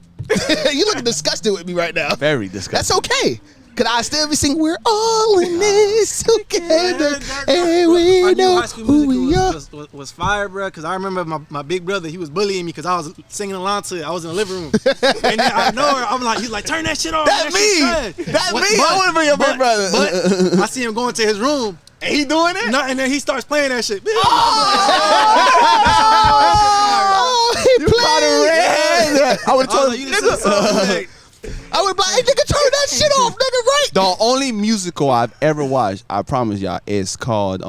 You looking disgusted with me right now. Very disgusting. That's okay. Could I still be singing? We're all in this together, and we I knew know High School who we Musical are. was fire, bro. Because I remember my big brother, he was bullying me because I was singing along to it. I was in the living room, and then I know her. I'm like, he's like, turn that shit off. That's me. That's me. I want to be your big brother. But I see him going to his room. And he doing it? No, and then he starts playing that shit. Oh, he played. I would have told him, nigga. I would be like, hey, nigga, turn that shit off, nigga, right? The only musical I've ever watched, I promise y'all, is called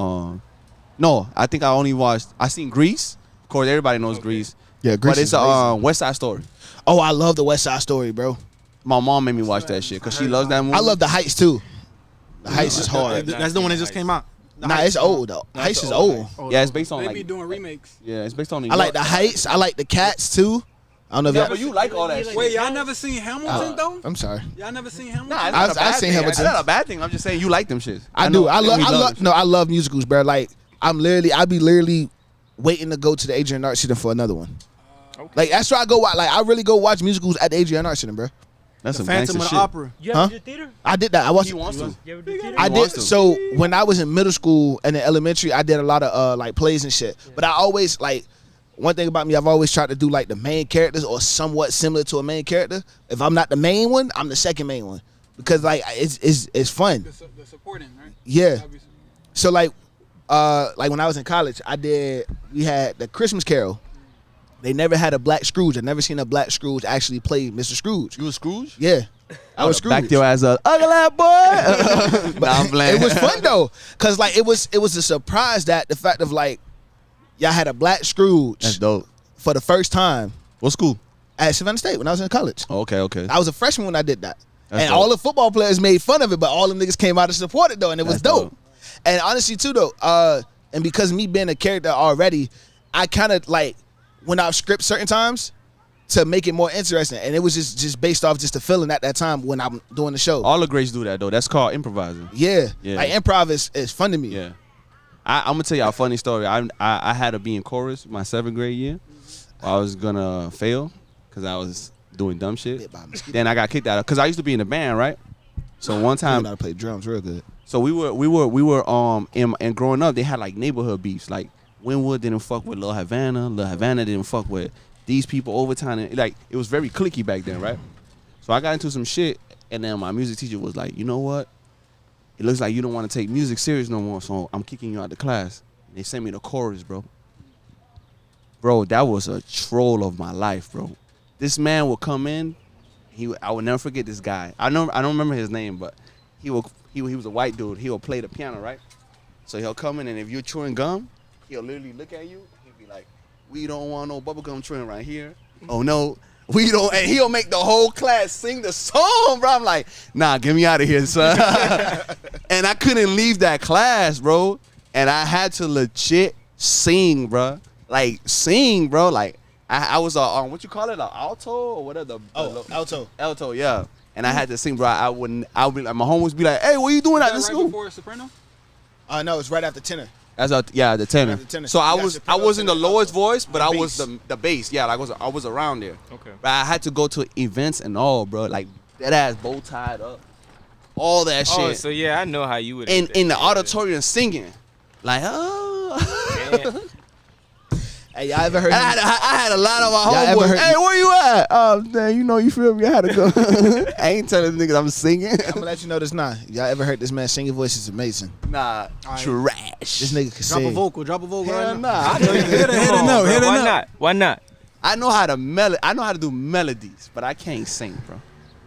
no, I think I seen Grease. Of course, everybody knows Grease. Yeah, Grease But it's is amazing. West Side Story. Oh, I love the West Side Story, bro. My mom made me watch that shit because she loves that movie. I love The Heights, too. The Heights is hard. That's the one that just came out. Nah, it's old, though. Heights is old. Yeah, it's based on They be like doing remakes. yeah, it's based on. I like The Heights. I like The Cats, too. I don't know if Yeah, y'all... but you like all that shit. Wait, y'all never seen Hamilton though? I'm sorry. Y'all never seen Hamilton? Nah, it's I've not a bad seen thing. Hamilton. It's not a bad thing. I'm just saying you like them shits. I know do. I we love. it. No, I love musicals, bro. Like I be literally waiting to go to the Adrian Art Center for another one. Like that's where I go watch. Like I really go watch musicals at the Adrian Art Center, bro. That's some Phantom gangster of shit. the Opera. You Huh? ever do theater? I did that. I watched. He wants to. You ever do theater? I did. wants to. So when I was in middle school and in elementary, I did a lot of like plays and shit. But I always like one thing about me. I've always tried to do like the main characters or somewhat similar to a main character. If I'm not the main one, I'm the second main one because like it's fun. The supporting, right? Yeah. Obviously. So like when I was in college, we had the Christmas Carol. They never had a black Scrooge. I never seen a black Scrooge actually play Mr. Scrooge. You was Scrooge? Yeah. I was Scrooge. Back your ass up. Ugly boy. But I'm playing. it was fun though. Cause like it was a surprise that the fact of like y'all had a black Scrooge That's dope. for the first time What school? at Savannah State when I was in college. Oh, okay. I was a freshman when I did that. That's and dope. all the football players made fun of it, but all them niggas came out to support it though, and it was That's dope. dope. And honestly too though, and because of me being a character already, I kind of like went off script certain times to make it more interesting, and it was just based off just the feeling at that time when I'm doing the show. All the greats do that though. That's called improvising. Yeah. Yeah. Like improv is fun to me. Yeah. I'm gonna tell you a funny story. I had to be in chorus my 7th grade year. I was gonna fail because I was doing dumb shit. Bit by mosquito. Then I got kicked out because I used to be in the band, right? So one I time, know how to play drums real good. so we were and growing up, they had like neighborhood beefs. Like Wynwood didn't fuck with Lil Havana. Lil Havana didn't fuck with these people Overtown. And, like it was very cliquey back then, right? So I got into some shit, and then my music teacher was like, you know what? It looks like you don't want to take music serious no more, so I'm kicking you out of the class. And they sent me the chorus, bro. Bro, that was a troll of my life, bro. This man would come in. I would never forget this guy. I don't remember his name, but he was a white dude. He would play the piano, right? So he'll come in, and if you're chewing gum, he'll literally look at you. He'll be like, "We don't want no bubblegum chewing right here." Oh no, we don't. And he'll make the whole class sing the song, bro. I'm like, nah, get me out of here, son. And I couldn't leave that class, bro. And I had to legit sing, bro. Like sing, bro. Like I was what you call it, an alto or whatever. Alto. Alto, yeah. And I had to sing, bro. I would be like, my homies be like, "Hey, what you doing at Is this that right school?" before soprano? No, it's right after tenor. The tenor. The tenor. So I You got was soprano, in the tenor, lowest alto. voice, but I was Bass. the bass. Yeah, like I was around there. Okay. But I had to go to events and all, bro. Like that ass bow tied up, all that shit. Oh, so yeah, I know how you would. in the Yeah. auditorium singing, like Yeah. Hey, y'all ever heard? I had a lot of my Y'all ever homeboys. heard- Hey, where you at? Oh, man, you feel me? I had to go. I ain't telling niggas I'm singing. I'm gonna let you know this now. Y'all ever heard this man singing voice? Is amazing. Nah, trash. This nigga can Drop a sing. vocal Hell right now. nah. I know you Hit a Come note, on, hit a bro. Why note. not? Why not? I know how to do melodies, but I can't sing, bro.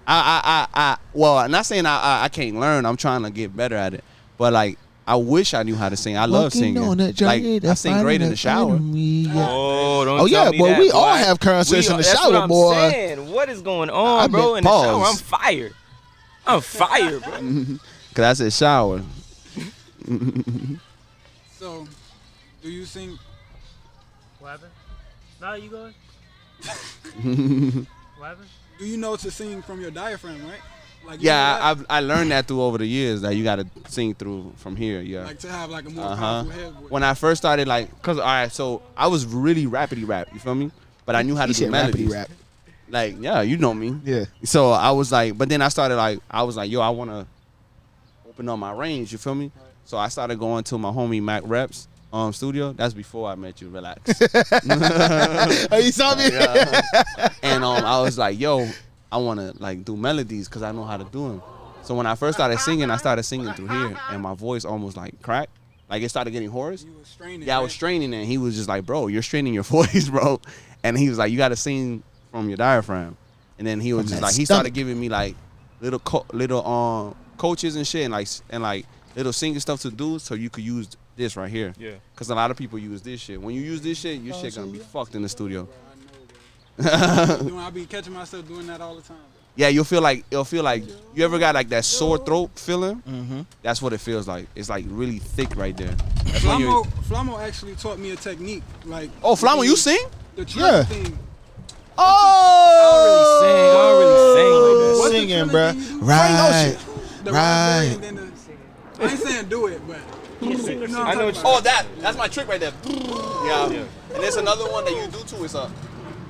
Well, I'm not saying I can't learn. I'm trying to get better at it. But like, I wish I knew how to sing. I love singing. Like, I sing great in the shower. Oh, don't Oh, tell yeah, me boy, that, we all boy. have concerts in the That's shower, what I'm boy. saying. What is going on, I bro? meant In the shower, pause. I'm fired. I'm fired, bro. Cause I said shower. So, do you sing? What happened? No, you go ahead. What happened? Do you know to sing from your diaphragm, right? Like I learned that through over the years that you got to sing through from here. Yeah. Like to have like a more powerful head voice. When I first started, like, cause all right, so I was really rapidy rap. You feel me? But I knew how to do melodies. Rap. Like, yeah, you know me. Yeah. So I was like, but then I started like, I was like, yo, I want to open up my range. You feel me? Right. So I started going to my homie Mac Reps studio. That's before I met you. Relax. Oh, you saw me? Yeah. And I was like, yo, I want to like do melodies because I know how to do them. So when I first started singing, I started singing through here, and my voice almost like cracked. Like it started getting hoarse. You was straining, I was straining, and he was just like, bro, you're straining your voice, bro. And he was like, you got to sing from your diaphragm. And then he was just like, he started giving me like little coaches and shit, and like little singing stuff to do, so you could use this right here. Yeah. Cause a lot of people use this shit. When you use this shit, your shit gonna be fucked in the studio. I be catching myself doing that all the time. Yeah, it'll feel like you ever got like that sore throat feeling? Mm-hmm. That's what it feels like. It's like really thick right there. Flamo actually taught me a technique. Like, oh, Flamo, you sing? The trill thing. Oh, I don't really sing. I don't really Singing, sing like that. bro. Right. The Right. and then I ain't saying do it, but I know. Oh, that's my trick right there. Yeah. And there's another one that you do too.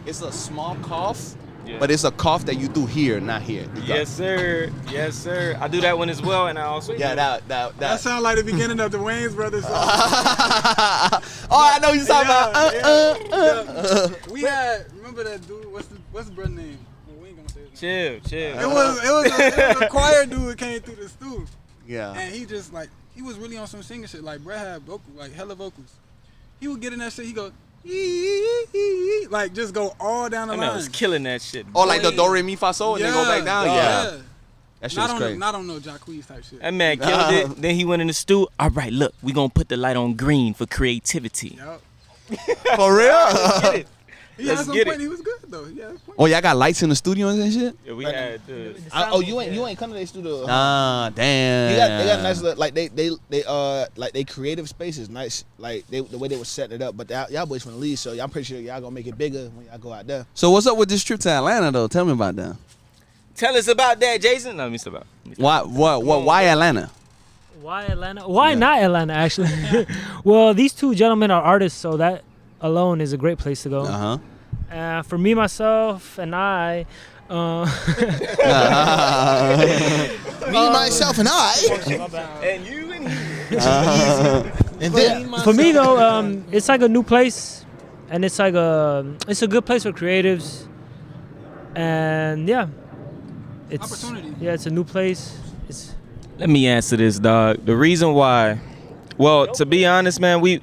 It's a small cough. Yeah. But it's a cough that you do here, not here. Yes, sir. Yes, sir. I do that one as well, and I also that sounds like the beginning of the Wayans Brothers song. I know you talking about. We had, remember that dude? What's the brother name? Well, we ain't gonna say it. Chill. It was a choir dude that came through the stool. Yeah. And he just like he was really on some singing shit. Like Brett had hella vocals. He would get in that shit. He go. Like just go all down the line. I was killing that shit. Oh, like the do re mi fa sol and then go back down. Yeah. That shit's crazy. Not on no Jacquees type shit. That man killed it. Then he went in the stew. All right, look, we gonna put the light on green for creativity. Yep. For real? He had some point. He was good though. Oh, y'all got lights in the studios and shit? Yeah, we had. You ain't come to their studio. Ah, damn. They got nice like they creative spaces, nice like the way they were setting it up. But y'all boys from the lead, so I'm pretty sure y'all gonna make it bigger when y'all go out there. So what's up with this trip to Atlanta though? Tell me about that. Tell us about that, Jason. No, let me stop. Why Atlanta? Why Atlanta? Why not Atlanta? Actually, well, these two gentlemen are artists, so that alone is a great place to go. For me, myself, and I. Me, myself, and I. And you and he. And then for me though, it's like a new place, and it's like it's a good place for creatives, and it's opportunity. Yeah, it's a new place. Let me answer this, dog. The reason why, well, to be honest, man, we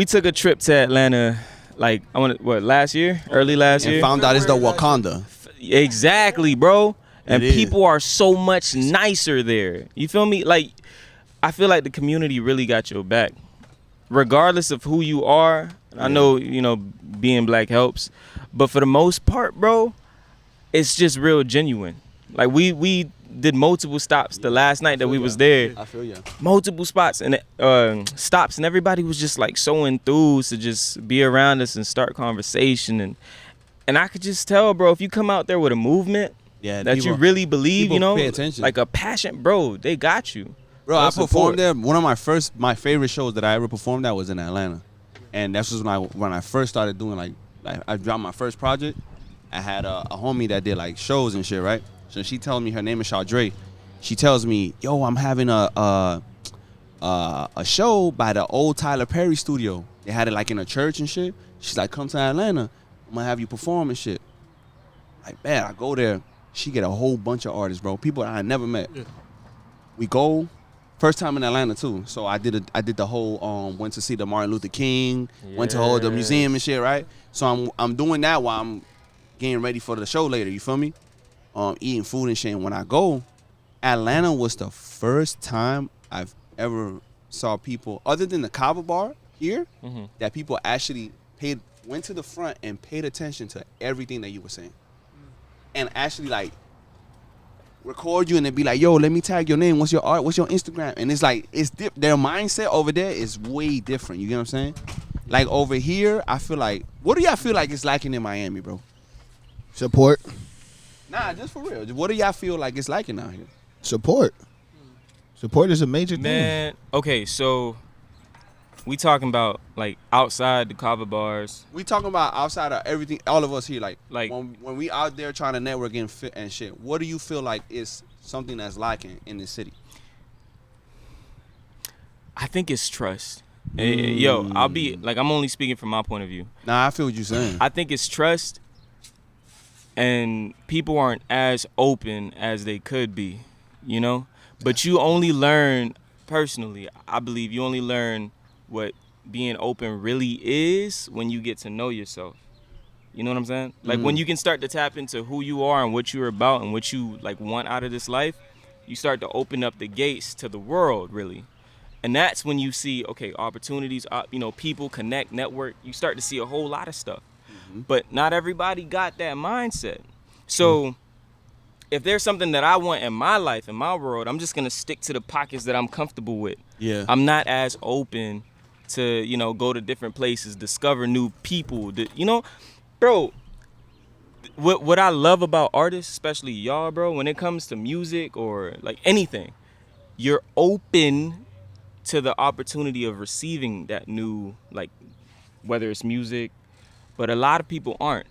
took a trip to Atlanta, like last year, early last year. And found out it's the Wakanda. Exactly, bro. And people are so much nicer there. You feel me? Like, I feel like the community really got your back, regardless of who you are. I know, being black helps, but for the most part, bro, it's just real genuine. Like we did multiple stops the last night that we was there. I feel ya. Multiple spots and stops, and everybody was just like so enthused to just be around us and start conversation, and I could just tell, bro, if you come out there with a movement that you really believe, pay attention. like a passion, bro, they got you. Bro, I performed there. One of my favorite shows that I ever performed at was in Atlanta, and that was when I first started doing like I dropped my first project. I had a homie that did like shows and shit, right? So she tells me, her name is Chaudre. She tells me, yo, I'm having a show by the old Tyler Perry studio. They had it like in a church and shit. She's like, come to Atlanta. I'm gonna have you perform and shit. Like, man, I go there. She get a whole bunch of artists, bro. People that I never met. Yeah. We go. First time in Atlanta too. So I did the whole went to see the Martin Luther King, went to the museum and shit, right? So I'm doing that while I'm getting ready for the show later, you feel me? Eating food and shit. And when I go, Atlanta was the first time I've ever saw people, other than the Kava bar here, that people actually went to the front and paid attention to everything that you were saying. And actually like record you and then be like, yo, let me tag your name. What's your art? What's your Instagram? And it's like, their mindset over there is way different. You get what I'm saying? Like over here, I feel like, what do y'all feel like it's lacking in Miami, bro? Support. Nah, just for real. What do y'all feel like it's lacking out here? Support. Support is a major thing. Man, okay, so we talking about like outside the cover bars. We talking about outside of everything, all of us here, like when we out there trying to network and fit and shit. What do you feel like is something that's lacking in this city? I think it's trust. Yo, I'll be like, I'm only speaking from my point of view. Nah, I feel what you're saying. I think it's trust, and people aren't as open as they could be, you know? But you only learn, personally, I believe you only learn what being open really is when you get to know yourself. You know what I'm saying? Like when you can start to tap into who you are and what you're about and what you like want out of this life, you start to open up the gates to the world, really. And that's when you see, okay, opportunities, you know, people connect, network. You start to see a whole lot of stuff. But not everybody got that mindset. So if there's something that I want in my life, in my world, I'm just going to stick to the pockets that I'm comfortable with. Yeah. I'm not as open to, you know, go to different places, discover new people. You know, bro, what I love about artists, especially y'all, bro, when it comes to music or like anything, you're open to the opportunity of receiving that new, like, whether it's music, but a lot of people aren't.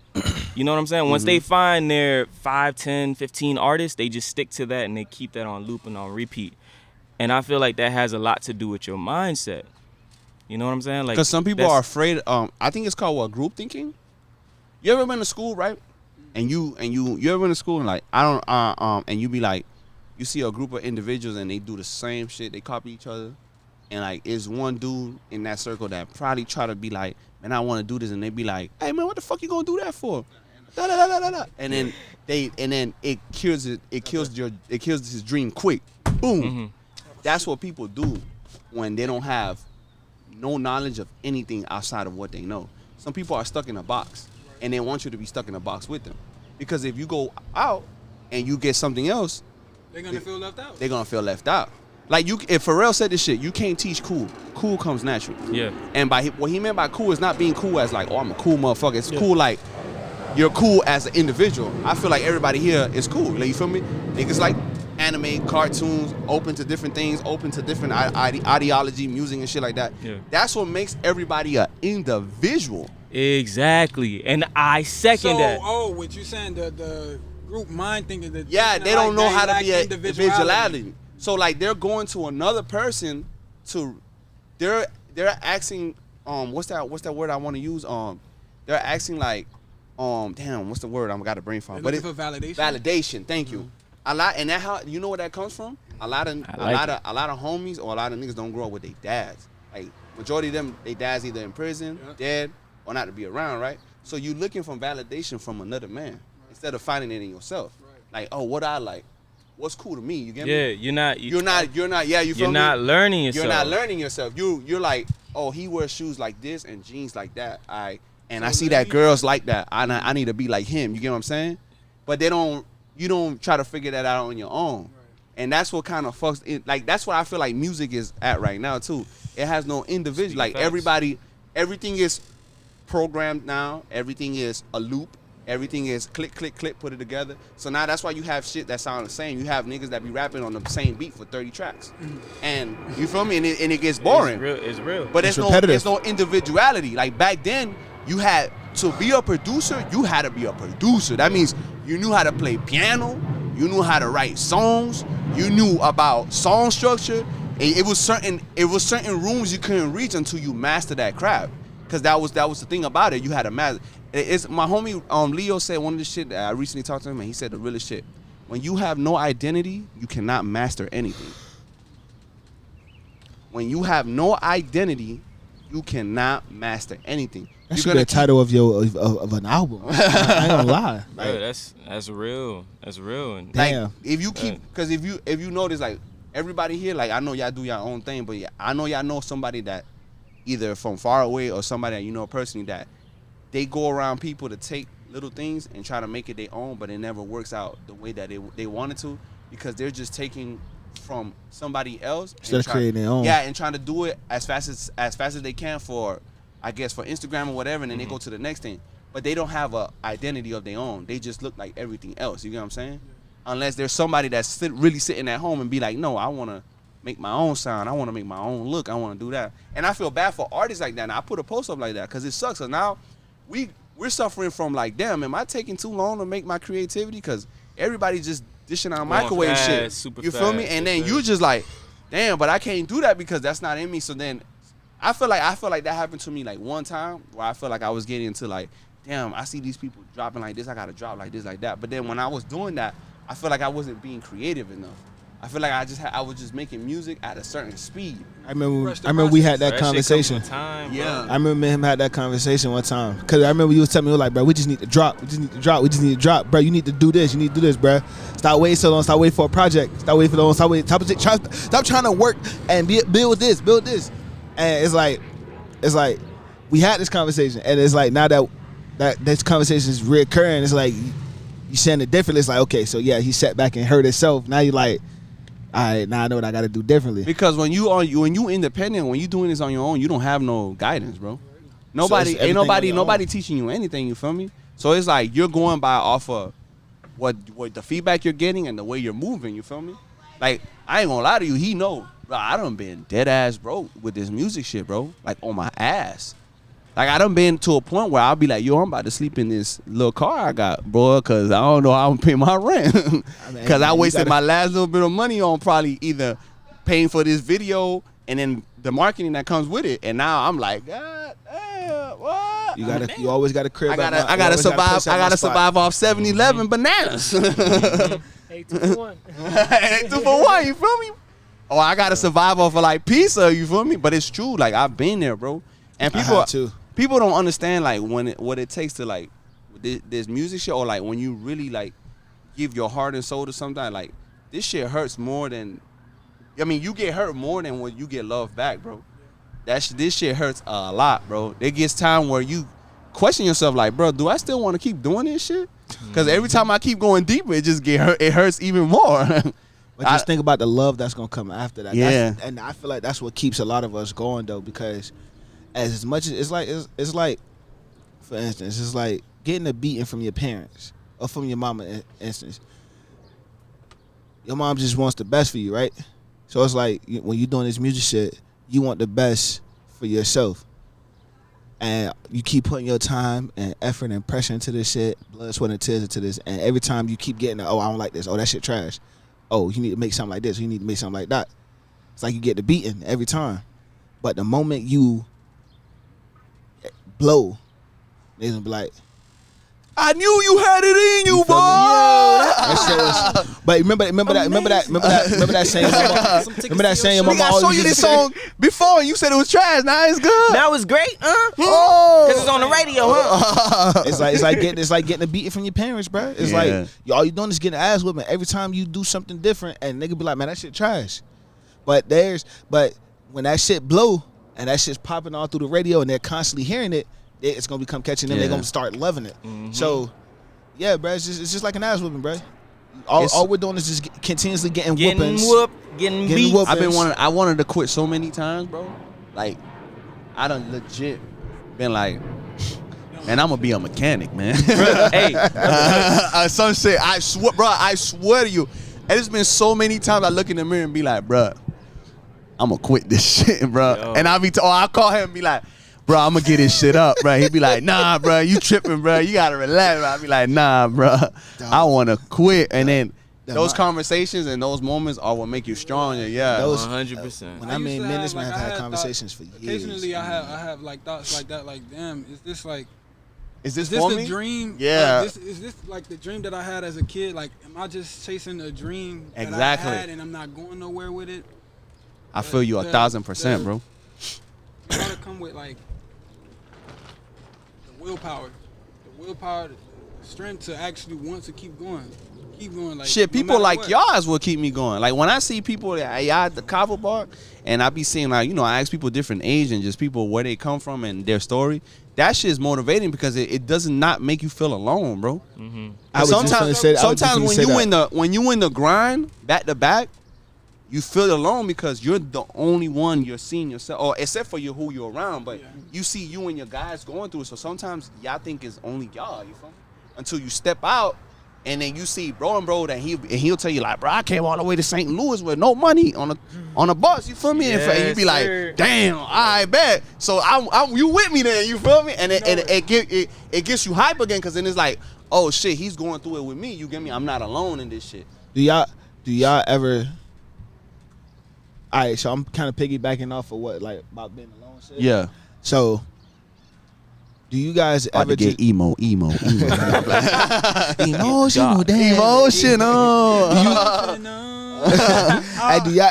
You know what I'm saying? Once they find their 5, 10, 15 artists, they just stick to that and they keep that on loop and on repeat. And I feel like that has a lot to do with your mindset. You know what I'm saying? Like, because some people are afraid. I think it's called group thinking. You ever been to school, right? And you ever been to school and like and you be like, you see a group of individuals and they do the same shit, they copy each other. And like, is one dude in that circle that probably try to be like, man, I want to do this, and they be like, hey man, what the fuck you gonna do that for? Da, da, da, da, da, da. And then it kills his dream quick. Boom. That's what people do when they don't have no knowledge of anything outside of what they know. Some people are stuck in a box, and they want you to be stuck in a box with them, because if you go out and you get something else, they're gonna feel left out. They're gonna feel left out. Like if Pharrell said this shit, you can't teach cool. Cool comes natural. Yeah. And by what he meant by cool is not being cool as like, oh, I'm a cool motherfucker. It's cool like you're cool as an individual. I feel like everybody here is cool. Like, you feel me? Niggas like anime, cartoons, open to different things, open to different ideology, music and shit like that. Yeah. That's what makes everybody an individual. Exactly. And I second that. Oh, what you saying, the group mind thinking that they don't know how to be an individuality. So like they're going to another person to, they're asking, what's that word I want to use? They're asking like, damn, what's the word? I got a brain fog. But it's for validation. Validation. Thank you. A lot, and that how you know where that comes from. A lot of homies or a lot of niggas don't grow up with their dads. Like majority of them, their dads either in prison, dead, or not to be around, right? So you looking for validation from another man instead of finding it in yourself. Like, oh, what I like. What's cool to me? You get me? Yeah, you're not. Yeah, you feel me? You're not learning yourself. You're not learning yourself. You're like, oh, he wears shoes like this and jeans like that. I see that girls like that. I need to be like him. You get what I'm saying? But you don't try to figure that out on your own. Right. And that's what kind of fucks it, like that's what I feel like music is at right now too. It has no individual. Like everything is programmed now. Everything is a loop. Everything is click, click, click, put it together. So now that's why you have shit that sound the same. You have niggas that be rapping on the same beat for 30 tracks. And you feel me? And it gets boring. It's real. But there's no individuality. Like back then, you had to be a producer, you had to be a producer. That means you knew how to play piano, you knew how to write songs, you knew about song structure. It was certain rooms you couldn't reach until you mastered that craft. Because that was the thing about it. You had to master. It's my homie Leo said one of the shit that I recently talked to him, and he said the realest shit. When you have no identity, you cannot master anything. When you have no identity, you cannot master anything. That should be the title of an album. I ain't gonna lie. Bro, that's real. That's real. And like, if you keep, because if you notice, like everybody here, like I know y'all do your own thing, but I know y'all know somebody that either from far away or somebody that you know personally that they go around people to take little things and try to make it their own, but it never works out the way that they wanted to, because they're just taking from somebody else instead of creating their own. Yeah, and trying to do it as fast as they can for I guess, for Instagram or whatever, and then they go to the next thing. But they don't have a identity of their own. They just look like everything else. You get what I'm saying? Unless there's somebody that's really sitting at home and be like, no, I want to make my own sound. I want to make my own look. I want to do that. And I feel bad for artists like that. And I put a post up like that because it sucks. So now we're suffering from like, damn, am I taking too long to make my creativity? Because everybody just dishing out microwave shit. You feel me? And then you just like, damn, but I can't do that because that's not in me. So then I feel like that happened to me like one time where I felt like I was getting into like, damn, I see these people dropping like this. I got to drop like this, like that. But then when I was doing that, I feel like I wasn't being creative enough. I feel like I was just making music at a certain speed. I remember we had that conversation. Yeah. I remember him had that conversation one time. Because I remember you was telling me, like, bro, we just need to drop. We just need to drop. Bro, you need to do this. You need to do this, bro. Stop waiting so long. Stop waiting for a project. Stop waiting for the long. Stop trying to work and build this. And it's like we had this conversation. And it's like now that this conversation is reoccurring, it's like you saying it differently. It's like, okay, so yeah, he sat back and heard himself. Now you're like, all right, now I know what I got to do differently. Because when you independent, when you doing this on your own, you don't have no guidance, bro. Nobody teaching you anything. You feel me? So it's like you're going by off of what the feedback you're getting and the way you're moving. You feel me? Like I ain't gonna lie to you. He know, bro, I done been dead ass broke with this music shit, bro. Like on my ass. Like, I done been to a point where I'll be like, yo, I'm about to sleep in this little car I got, bro, because I don't know how I'm pay my rent. Because I wasted my last little bit of money on probably either paying for this video and then the marketing that comes with it. And now I'm like, God damn, what? You always got to crib. I gotta survive. I gotta survive off 7-Eleven bananas. Hey, 2 for 1. Hey, 2 for 1, you feel me? Or I gotta survive off of like pizza, you feel me? But it's true, like I've been there, bro. And people don't understand like what it takes to like this music shit, or like when you really like give your heart and soul to something. Like this shit hurts more than, I mean, you get hurt more than when you get love back, bro. This shit hurts a lot, bro. There gets time where you question yourself, like, bro, do I still want to keep doing this shit? Because every time I keep going deeper, it just it hurts even more. But just think about the love that's gonna come after that. Yeah. And I feel like that's what keeps a lot of us going though, because as much as it's like, for instance, it's like getting a beating from your parents or from your mama. In instance, your mom just wants the best for you, right? So it's like when you're doing this music shit, you want the best for yourself, and you keep putting your time and effort and pressure into this shit, blood, sweat, and tears into this. And every time you keep getting, oh, I don't like this. Oh, that shit trash. Oh, you need to make something like this. You need to make something like that. It's like you get the beating every time, but the moment you blow, they gonna be like, I knew you had it in you, boy. But remember that saying. Remember that saying. Mama always showed you this song before, and you said it was trash. Now it's good. That was great, because it's on the radio, It's like getting a beating from your parents, bro. It's like all you doing is getting ass whipping every time you do something different, and nigga be like, man, that shit trash. But when that shit blow and that shit's popping all through the radio, and they're constantly hearing it, it's gonna become catching them. They're gonna start loving it. Mm-hmm. So, yeah, bro, it's just like an ass whooping, bro. All we're doing is just continuously getting whoopings, getting beat. I wanted to quit so many times, bro. Like, I done legit been like, man, I'm gonna be a mechanic, man. Hey, some shit. I swear to you. And it's been so many times I look in the mirror and be like, bro, I'm gonna quit this shit, bro. Yo. And I'll call him and be like, bro, I'm gonna get this shit up, bro. He'd be like, nah, bro, you tripping, bro. You gotta relax, bro. I'd be like, nah, bro, I wanna quit. And then those conversations and those moments are what make you stronger. Yeah, 100%. When I mean, men have had conversations for years. Occasionally, I have like thoughts like that, like, damn, is this the dream? Yeah. Like, is this like the dream that I had as a kid? Like, am I just chasing a dream that I had and I'm not going nowhere with it? I feel you 1,000%, bro. You gotta come with like the willpower, the strength to actually want to keep going. Like, shit, people no like what. y'all will keep me going. Like when I see people at the Cabo Bar, and I be seeing like, I ask people different age and just people where they come from and their story. That shit is motivating because it does not make you feel alone, bro. Mm-hmm. Sometimes when you in the grind back to back, you feel alone because you're the only one you're seeing yourself, or except for who you're around, but you see you and your guys going through it. So sometimes y'all think it's only y'all, you feel me? Until you step out and then you see bro that he'll tell you like, bro, I came all the way to St. Louis with no money on a bus, you feel me? And you be like, damn, I bet. So I'm you with me then, you feel me? And it gets you hype again, because then it's like, oh shit, he's going through it with me. You get me? I'm not alone in this shit. Do y'all ever? All right, so I'm kind of piggybacking off of what like about being alone shit. Yeah. So, do you guys ever get emo? Emotional, Hey, do y'all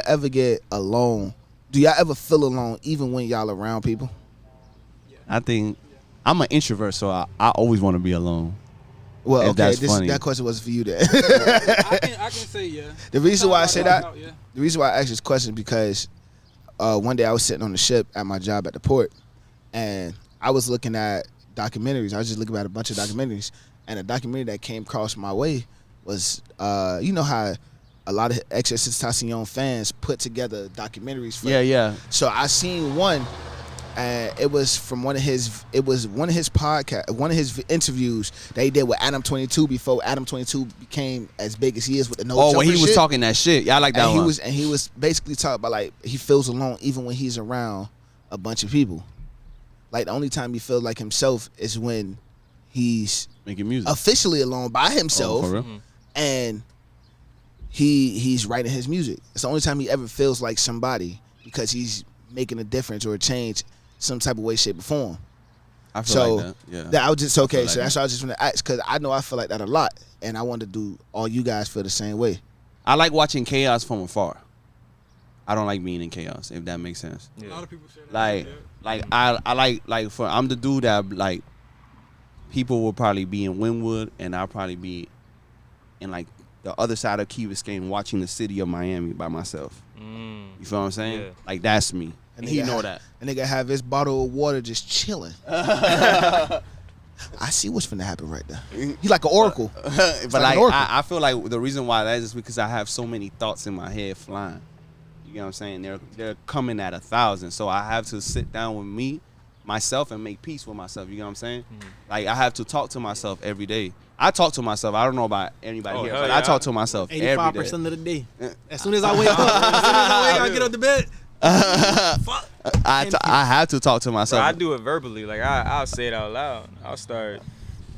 ever get alone? Do y'all ever feel alone even when y'all around people? I think I'm an introvert, so I always want to be alone. Well, okay, funny. That question was for you then. I can say yeah. The reason why I say that, the reason why I asked this question because one day I was sitting on the ship at my job at the port, and I was looking at documentaries. I was just looking at a bunch of documentaries, and a documentary that came across my way was, you know how a lot of XLEONIDUS fans put together documentaries for them. Yeah. So I seen one, and it was from one of his podcast, one of his interviews that he did with Adam 22 before Adam 22 became as big as he is with the no. Oh, when he was talking that shit, yeah, I like that and one. He was basically talking about like he feels alone even when he's around a bunch of people. Like the only time he feels like himself is when he's making music officially alone by himself, for real? And he's writing his music. It's the only time he ever feels like somebody because he's making a difference or a change some type of way, shape, or form. I feel like that. Yeah. That I was just okay. So like that's why I was just want to ask because I know I feel like that a lot, and I want to do all you guys feel the same way. I like watching chaos from afar. I don't like being in chaos, if that makes sense. Yeah. A lot of people say that. I'm the dude that like people will probably be in Wynwood and I'll probably be in like the other side of Key Biscayne watching the city of Miami by myself. You feel what I'm saying? Yeah. Like that's me. And he know that. And nigga have his bottle of water just chilling. I see what's finna happen right there. He like an oracle. But like I feel like the reason why that is because I have so many thoughts in my head flying. You know what I'm saying? They're coming at 1,000. So I have to sit down with myself and make peace with myself. You know what I'm saying? Like I have to talk to myself every day. I talk to myself. I don't know about anybody here, but I talk to myself every day. 85% of the day. As soon as I wake up, I get up to bed. Fuck. I have to talk to myself. Bro, I do it verbally. Like I'll say it out loud. I'll start.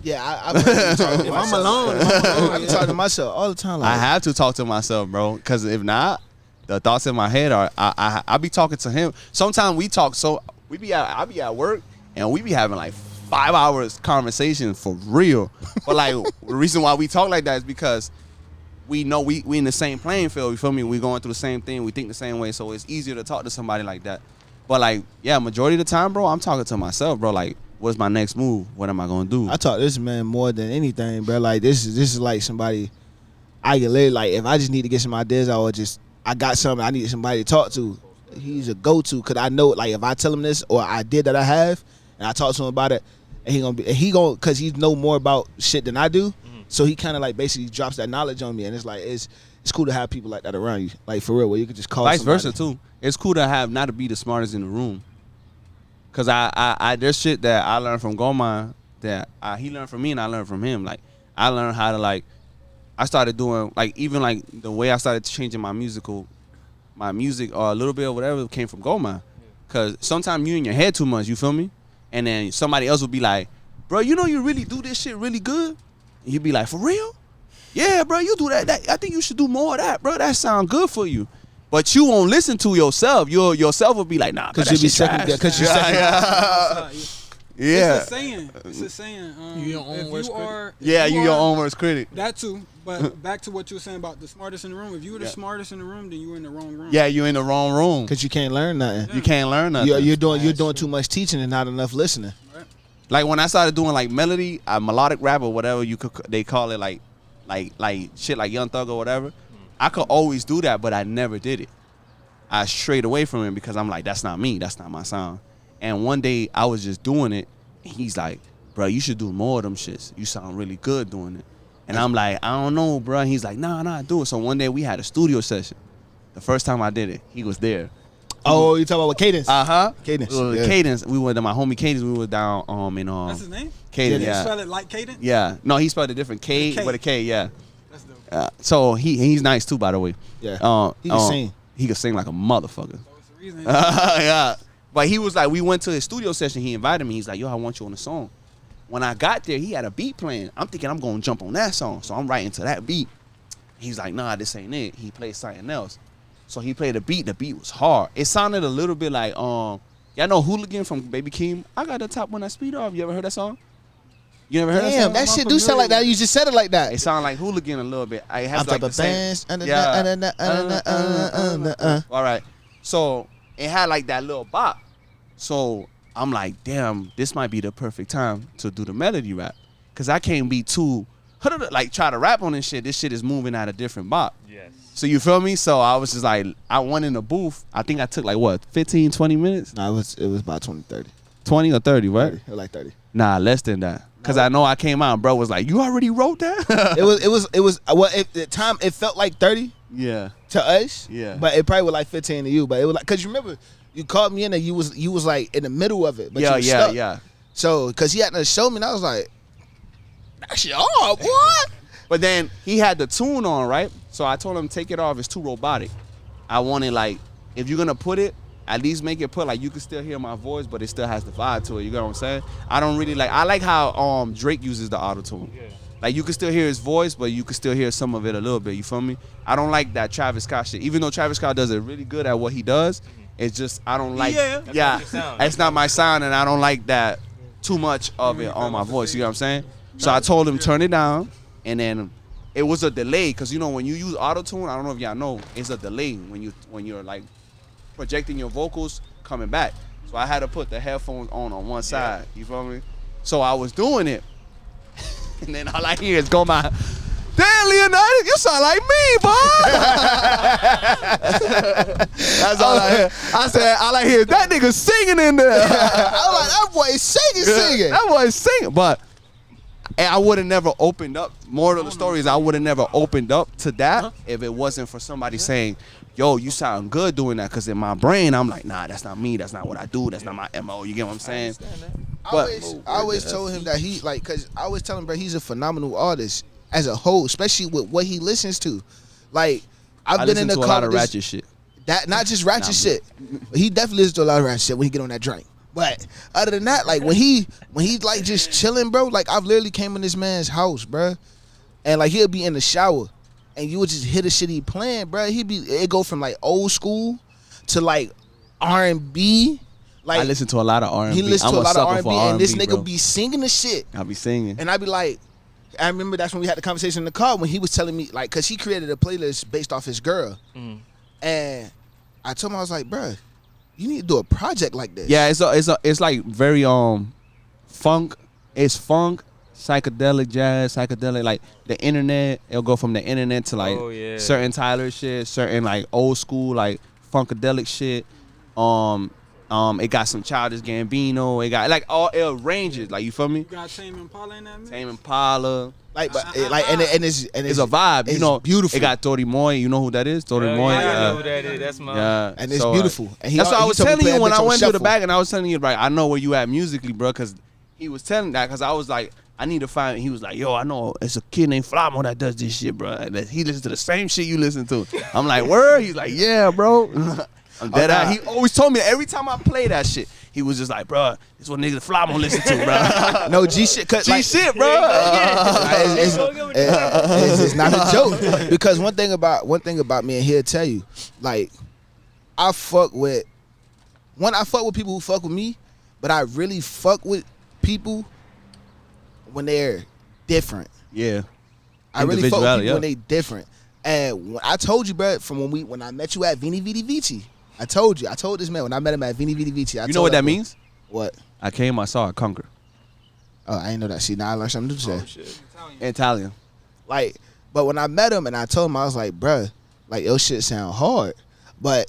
Yeah, if I'm alone, I be talking to myself all the time. Like, I have to talk to myself, bro, because if not, the thoughts in my head are I be talking to him. Sometimes we talk, so I be at work and we be having like 5 hours conversation for real. But like the reason why we talk like that is because we know we in the same playing field. You feel me? We going through the same thing. We think the same way, so it's easier to talk to somebody like that. But like, yeah, majority of the time, bro, I'm talking to myself, bro. Like, what's my next move? What am I gonna do? I talk to this man more than anything, bro. Like this is like somebody I can literally like if I just need to get some ideas out or just I got something I need somebody to talk to. He's a go-to because I know like if I tell him this or idea that I have and I talk to him about it, and he gonna because he know more about shit than I do. So he kind of like basically drops that knowledge on me, and it's like it's cool to have people like that around you, like for real, where you can just call. Vice somebody. versa too. It's cool to have not to be the smartest in the room. Cause I there's shit that I learned from Goma that he learned from me and I learned from him. Like I learned how to like I started doing like even like the way I started changing my music or a little bit or whatever came from Goma. Cause sometimes you in your head too much, you feel me? And then somebody else will be like, bro, you know you really do this shit really good. And you'd be like, for real? Yeah, bro, you do that. I think you should do more of that, bro. That sound good for you. But you won't listen to yourself. Yourself will be like, nah, because you be second. Because you second. Yeah. It's a saying. You your own worst critic. You your own worst critic. That too. But back to what you were saying about the smartest in the room. If you were the smartest in the room, then you were in the wrong room. Yeah, you in the wrong room. Because you can't learn nothing. You can't learn nothing. You're doing too much teaching and not enough listening. Right. Like when I started doing like melodic rap or whatever they call it like shit like Young Thug or whatever. I could always do that, but I never did it. I strayed away from it because I'm like, that's not me. That's not my sound. And one day I was just doing it. And he's like, bro, you should do more of them shits. You sound really good doing it. And I'm like, I don't know, bro. And he's like, nah, do it. So one day we had a studio session. The first time I did it, he was there. Oh, you talking about with Cadence? Cadence. Yeah. Cadence. We went to my homie Cadence. We were down in That's his name? Cadence. Did Yeah. he spell it like Cadence? Yeah. No, he spelled it different. K K. with a K. Yeah. That's dope. So he's nice too, by the way. Yeah. He can sing. He can sing like a motherfucker. So it's the reason. Yeah. But he was like, we went to his studio session. He invited me. He's like, yo, I want you on the song. When I got there, he had a beat playing. I'm thinking I'm going to jump on that song. So I'm writing to that beat. He's like, nah, this ain't it. He played something else. So he played the beat. The beat was hard. It sounded a little bit like, y'all know Hooligan from Baby Keem? I got the top when I speed off. You ever heard that song? You never heard that song? Damn, that shit do sound like that. You just said it like that. It sounded like Hooligan a little bit. I have I'm like the the same. All right. So it had like that little bop. So I'm like, damn, this might be the perfect time to do the melody rap. Because I can't be too, like, try to rap on this shit. This shit is moving at a different bop. Yes. So you feel me? So I was just like, I went in the booth. I think I took like, what, 15, 20 minutes? Nah, it was about 20, 30. 20 or 30, right? 30. It was like 30. Nah, less than that. Because I know I came out and bro was like, you already wrote that? It was well, at the time it felt like 30 Yeah. to us. Yeah. But it probably was like 15 to you. But it was like, cause you remember you called me in and you was like in the middle of it. But you was stuck. Yeah. So cause he had to show me and I was like, that shit hard, boy. But then he had the tune on, right? So I told him, take it off. It's too robotic. I wanted, like, if you're going to put it, at least make it put, like, you can still hear my voice, but it still has the vibe to it. You get what I'm saying? I don't really like, I like how Drake uses the auto-tune. Yeah. Like, you can still hear his voice, but you can still hear some of it a little bit. You feel me? I don't like that Travis Scott shit. Even though Travis Scott does it really good at what he does, it's just, I don't like, it's not my sound, and I don't like that too much of it on my voice. You get what I'm saying? So I told him, turn it down, and then it was a delay, because, you know, when you use auto-tune, I don't know if y'all know, it's a delay when you're, like, projecting your vocals coming back. So I had to put the headphones on one side. You feel me? So I was doing it, and then all I hear is go my, damn, Leonidas, you sound like me, boy. That's all I hear. I said, all I hear is that nigga singing in there. I was like, that boy is singing. That boy is singing. But I would have never opened up. Moral of the story is I would have never opened up to that if it wasn't for somebody saying, yo, you sound good doing that. Because in my brain, I'm like, nah, that's not me. That's not what I do. That's not my MO. You get what I'm saying? I always told him that he, like, because I always tell him, bro, he's a phenomenal artist as a whole, especially with what he listens to. Like, I've been in the car. A lot of ratchet shit. That, not just ratchet shit. He definitely listens to a lot of ratchet shit when he get on that drink. But other than that, like when he like just chilling, bro, like I've literally came in this man's house, bro, and like he'll be in the shower, and you would just hear the shit he playing, bro. It go from like old school to like R&B. Like I listen to a lot of R&B. He listens to a lot of R&B, and this nigga bro. be singing the shit. I'll be singing, and I be like, I remember that's when we had the conversation in the car when he was telling me like, cause he created a playlist based off his girl, and I told him I was like, bro, you need to do a project like this. Yeah, it's like very funk. It's funk, psychedelic jazz, psychedelic like the internet. It'll go from the internet to like certain Tyler shit, certain like old school like funkadelic shit. It got some Childish Gambino. It got like all it ranges. Like you feel me? You got Tame Impala in that mix? Tame Impala. Like, but it's a vibe. It's you know, beautiful. It got Tori Moy. You know who that is? Tori Moy. Yeah, I know who that is. That's my. Yeah, and it's beautiful. And that's what I was telling you when I went to the back, and I was telling you, right? I know where you at musically, bro, because he was telling that because I was like, I need to find. He was like, yo, I know it's a kid named Flamo that does this shit, bro. And he listens to the same shit you listen to. I'm like, word? He's like, yeah, bro. I'm dead eye. He always told me every time I play that shit. He was just like, bro, this what nigga Flamo listen to, bro. No, G shit. G shit, bro. It's not a joke. Because one thing about me, and he'll tell you, like, I fuck with people who fuck with me, but I really fuck with people when they're different. Yeah. I really fuck with people when they different. And when I told you, bro, from when I met you at Vini Vidi Vici, I told this man when I met him at Vini Vidi Vici. You know what that means? What? I came, I saw, I conquer. Oh, I ain't know that. See, now I learned something new today. Oh, shit. Italian. Like, but when I met him and I told him, I was like, bruh, like, your shit sound hard. But,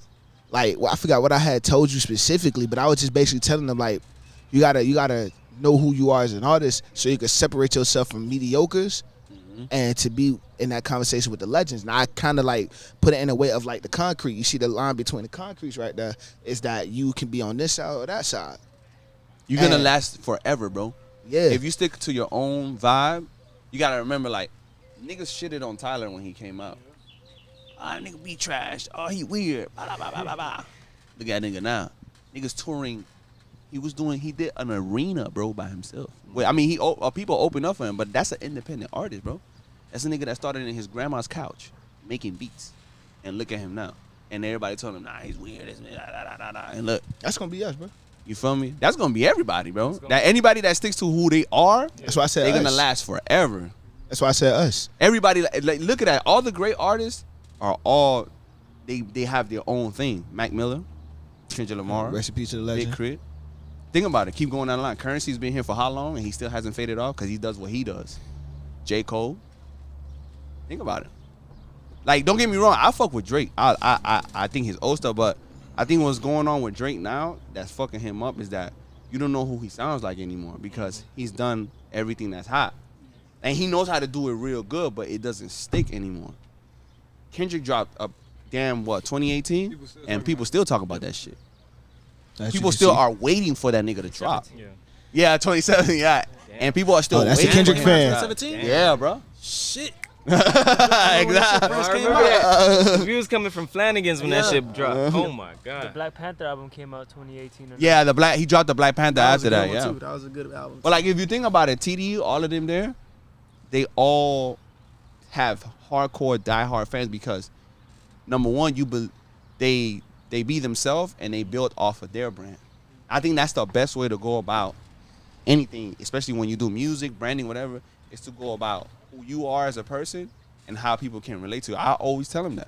like, well, I forgot what I had told you specifically, but I was just basically telling them, like, you gotta know who you are as an artist so you can separate yourself from mediocres and to be in that conversation with the legends. Now I kind of like put it in a way of like the concrete. You see the line between the concretes right there is that you can be on this side or that side. You're gonna last forever, bro. Yeah. If you stick to your own vibe, you gotta remember, like, niggas shitted on Tyler when he came out. Ah, nigga be trash. Oh, he weird. Blah, blah, blah, blah, blah. Look at that nigga now. Niggas touring. He did an arena, bro, by himself. Well, I mean, people open up for him, but that's an independent artist, bro. That's a nigga that started in his grandma's couch making beats. And look at him now. And everybody told him, nah, he's weird. And look. That's going to be us, bro. You feel me? That's going to be everybody, bro. That anybody that sticks to who they are, that's why I said they're going to last forever. That's why I said us. Everybody, like, look at that. All the great artists are all, they have their own thing. Mac Miller, Kendrick Lamar. Rest in peace to the legend. Big Crit. Think about it. Keep going down the line. Currency's been here for how long, and he still hasn't faded off because he does what he does. J. Cole. Think about it. Like, don't get me wrong. I fuck with Drake. I think his old stuff, but I think what's going on with Drake now that's fucking him up is that you don't know who he sounds like anymore because he's done everything that's hot. And he knows how to do it real good, but it doesn't stick anymore. Kendrick dropped a damn, 2018? And people still talk about that shit. People still are waiting for that nigga to drop. Yeah, 2017, yeah. Damn. And people are still waiting. That's a Kendrick fan. 2017? Yeah, bro. Shit. Exactly. Reviews coming from Flanagan's when that shit dropped. Oh my god. The Black Panther album came out 2018. Yeah, he dropped the Black Panther after that. Yeah. That was a good album. But like, if you think about it, TDE, all of them there, they all have hardcore, diehard fans because number one, they be themselves and they build off of their brand. I think that's the best way to go about anything, especially when you do music, branding, whatever, is to go about who you are as a person and how people can relate to you. I always tell them that.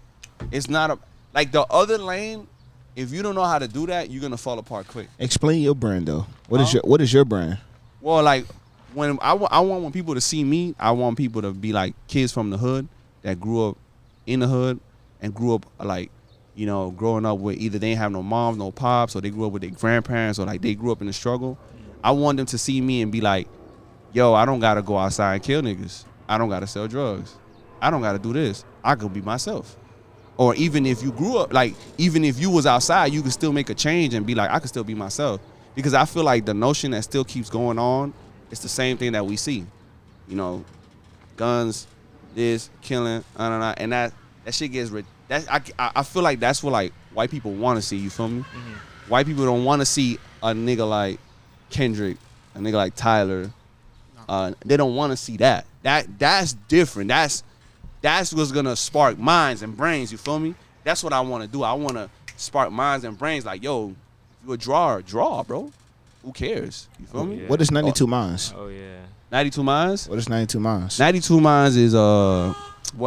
It's not like the other lane, if you don't know how to do that, you're going to fall apart quick. Explain your brand, though. What is your brand? Well, like, when I want people to see me, I want people to be like kids from the hood that grew up in the hood and grew up like, you know, growing up with either they didn't have no moms, no pops, or they grew up with their grandparents, or like they grew up in the struggle. I want them to see me and be like, yo, I don't gotta go outside and kill niggas. I don't gotta sell drugs. I don't gotta do this. I could be myself. Or even if you grew up, like, even if you was outside, you could still make a change and be like, I could still be myself. Because I feel like the notion that still keeps going on, it's the same thing that we see. You know, guns, this, killing, and that shit gets I feel like that's what like white people want to see. You feel me? Mm-hmm. White people don't want to see a nigga like Kendrick, a nigga like Tyler. They don't want to see that. That's different. That's what's gonna spark minds and brains. You feel me? That's what I want to do. I want to spark minds and brains. Like, yo, if you a draw, bro. Who cares? You feel me? Yeah. What is 92 Minds? Oh yeah. 92 Minds? What is 92 Minds? 92 Minds is well,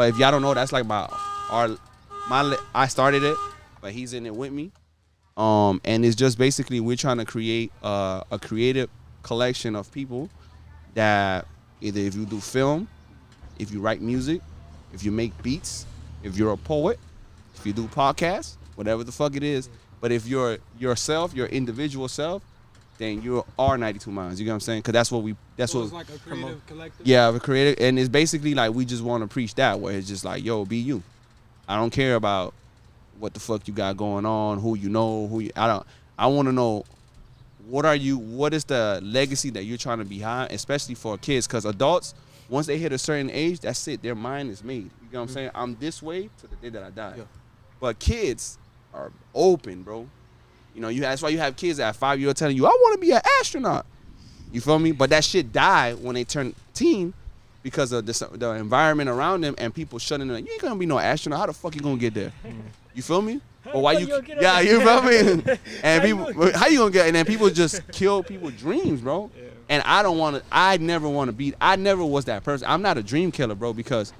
if y'all don't know, that's like I started it, but he's in it with me. And it's just basically we're trying to create a creative collection of people that either if you do film, if you write music, if you make beats, if you're a poet, if you do podcasts, whatever the fuck it is. But if you're yourself, your individual self, then you are 92 Minds. You get what I'm saying? Because that's what it's like a creative collective. Yeah, a creative, and it's basically like we just want to preach that, where it's just like, yo, be you. I don't care about what the fuck you got going on, who you know, I want to know what is the legacy that you're trying to behind, especially for kids, because adults, once they hit a certain age, that's it, their mind is made. You know what I'm saying? I'm this way to the day that I die. Yeah. But kids are open, bro. You know, that's why you have kids at 5 years telling you, I want to be an astronaut. You feel me? But that shit die when they turn teen because of the environment around them and people shutting them. You ain't gonna be no astronaut. How the fuck you gonna get there? You feel me? Or why you? Yeah, you feel me? And people, how you gonna get? And then people just kill people's dreams, bro. Yeah. And I don't want to. I never want to be. I never was that person. I'm not a dream killer, bro, because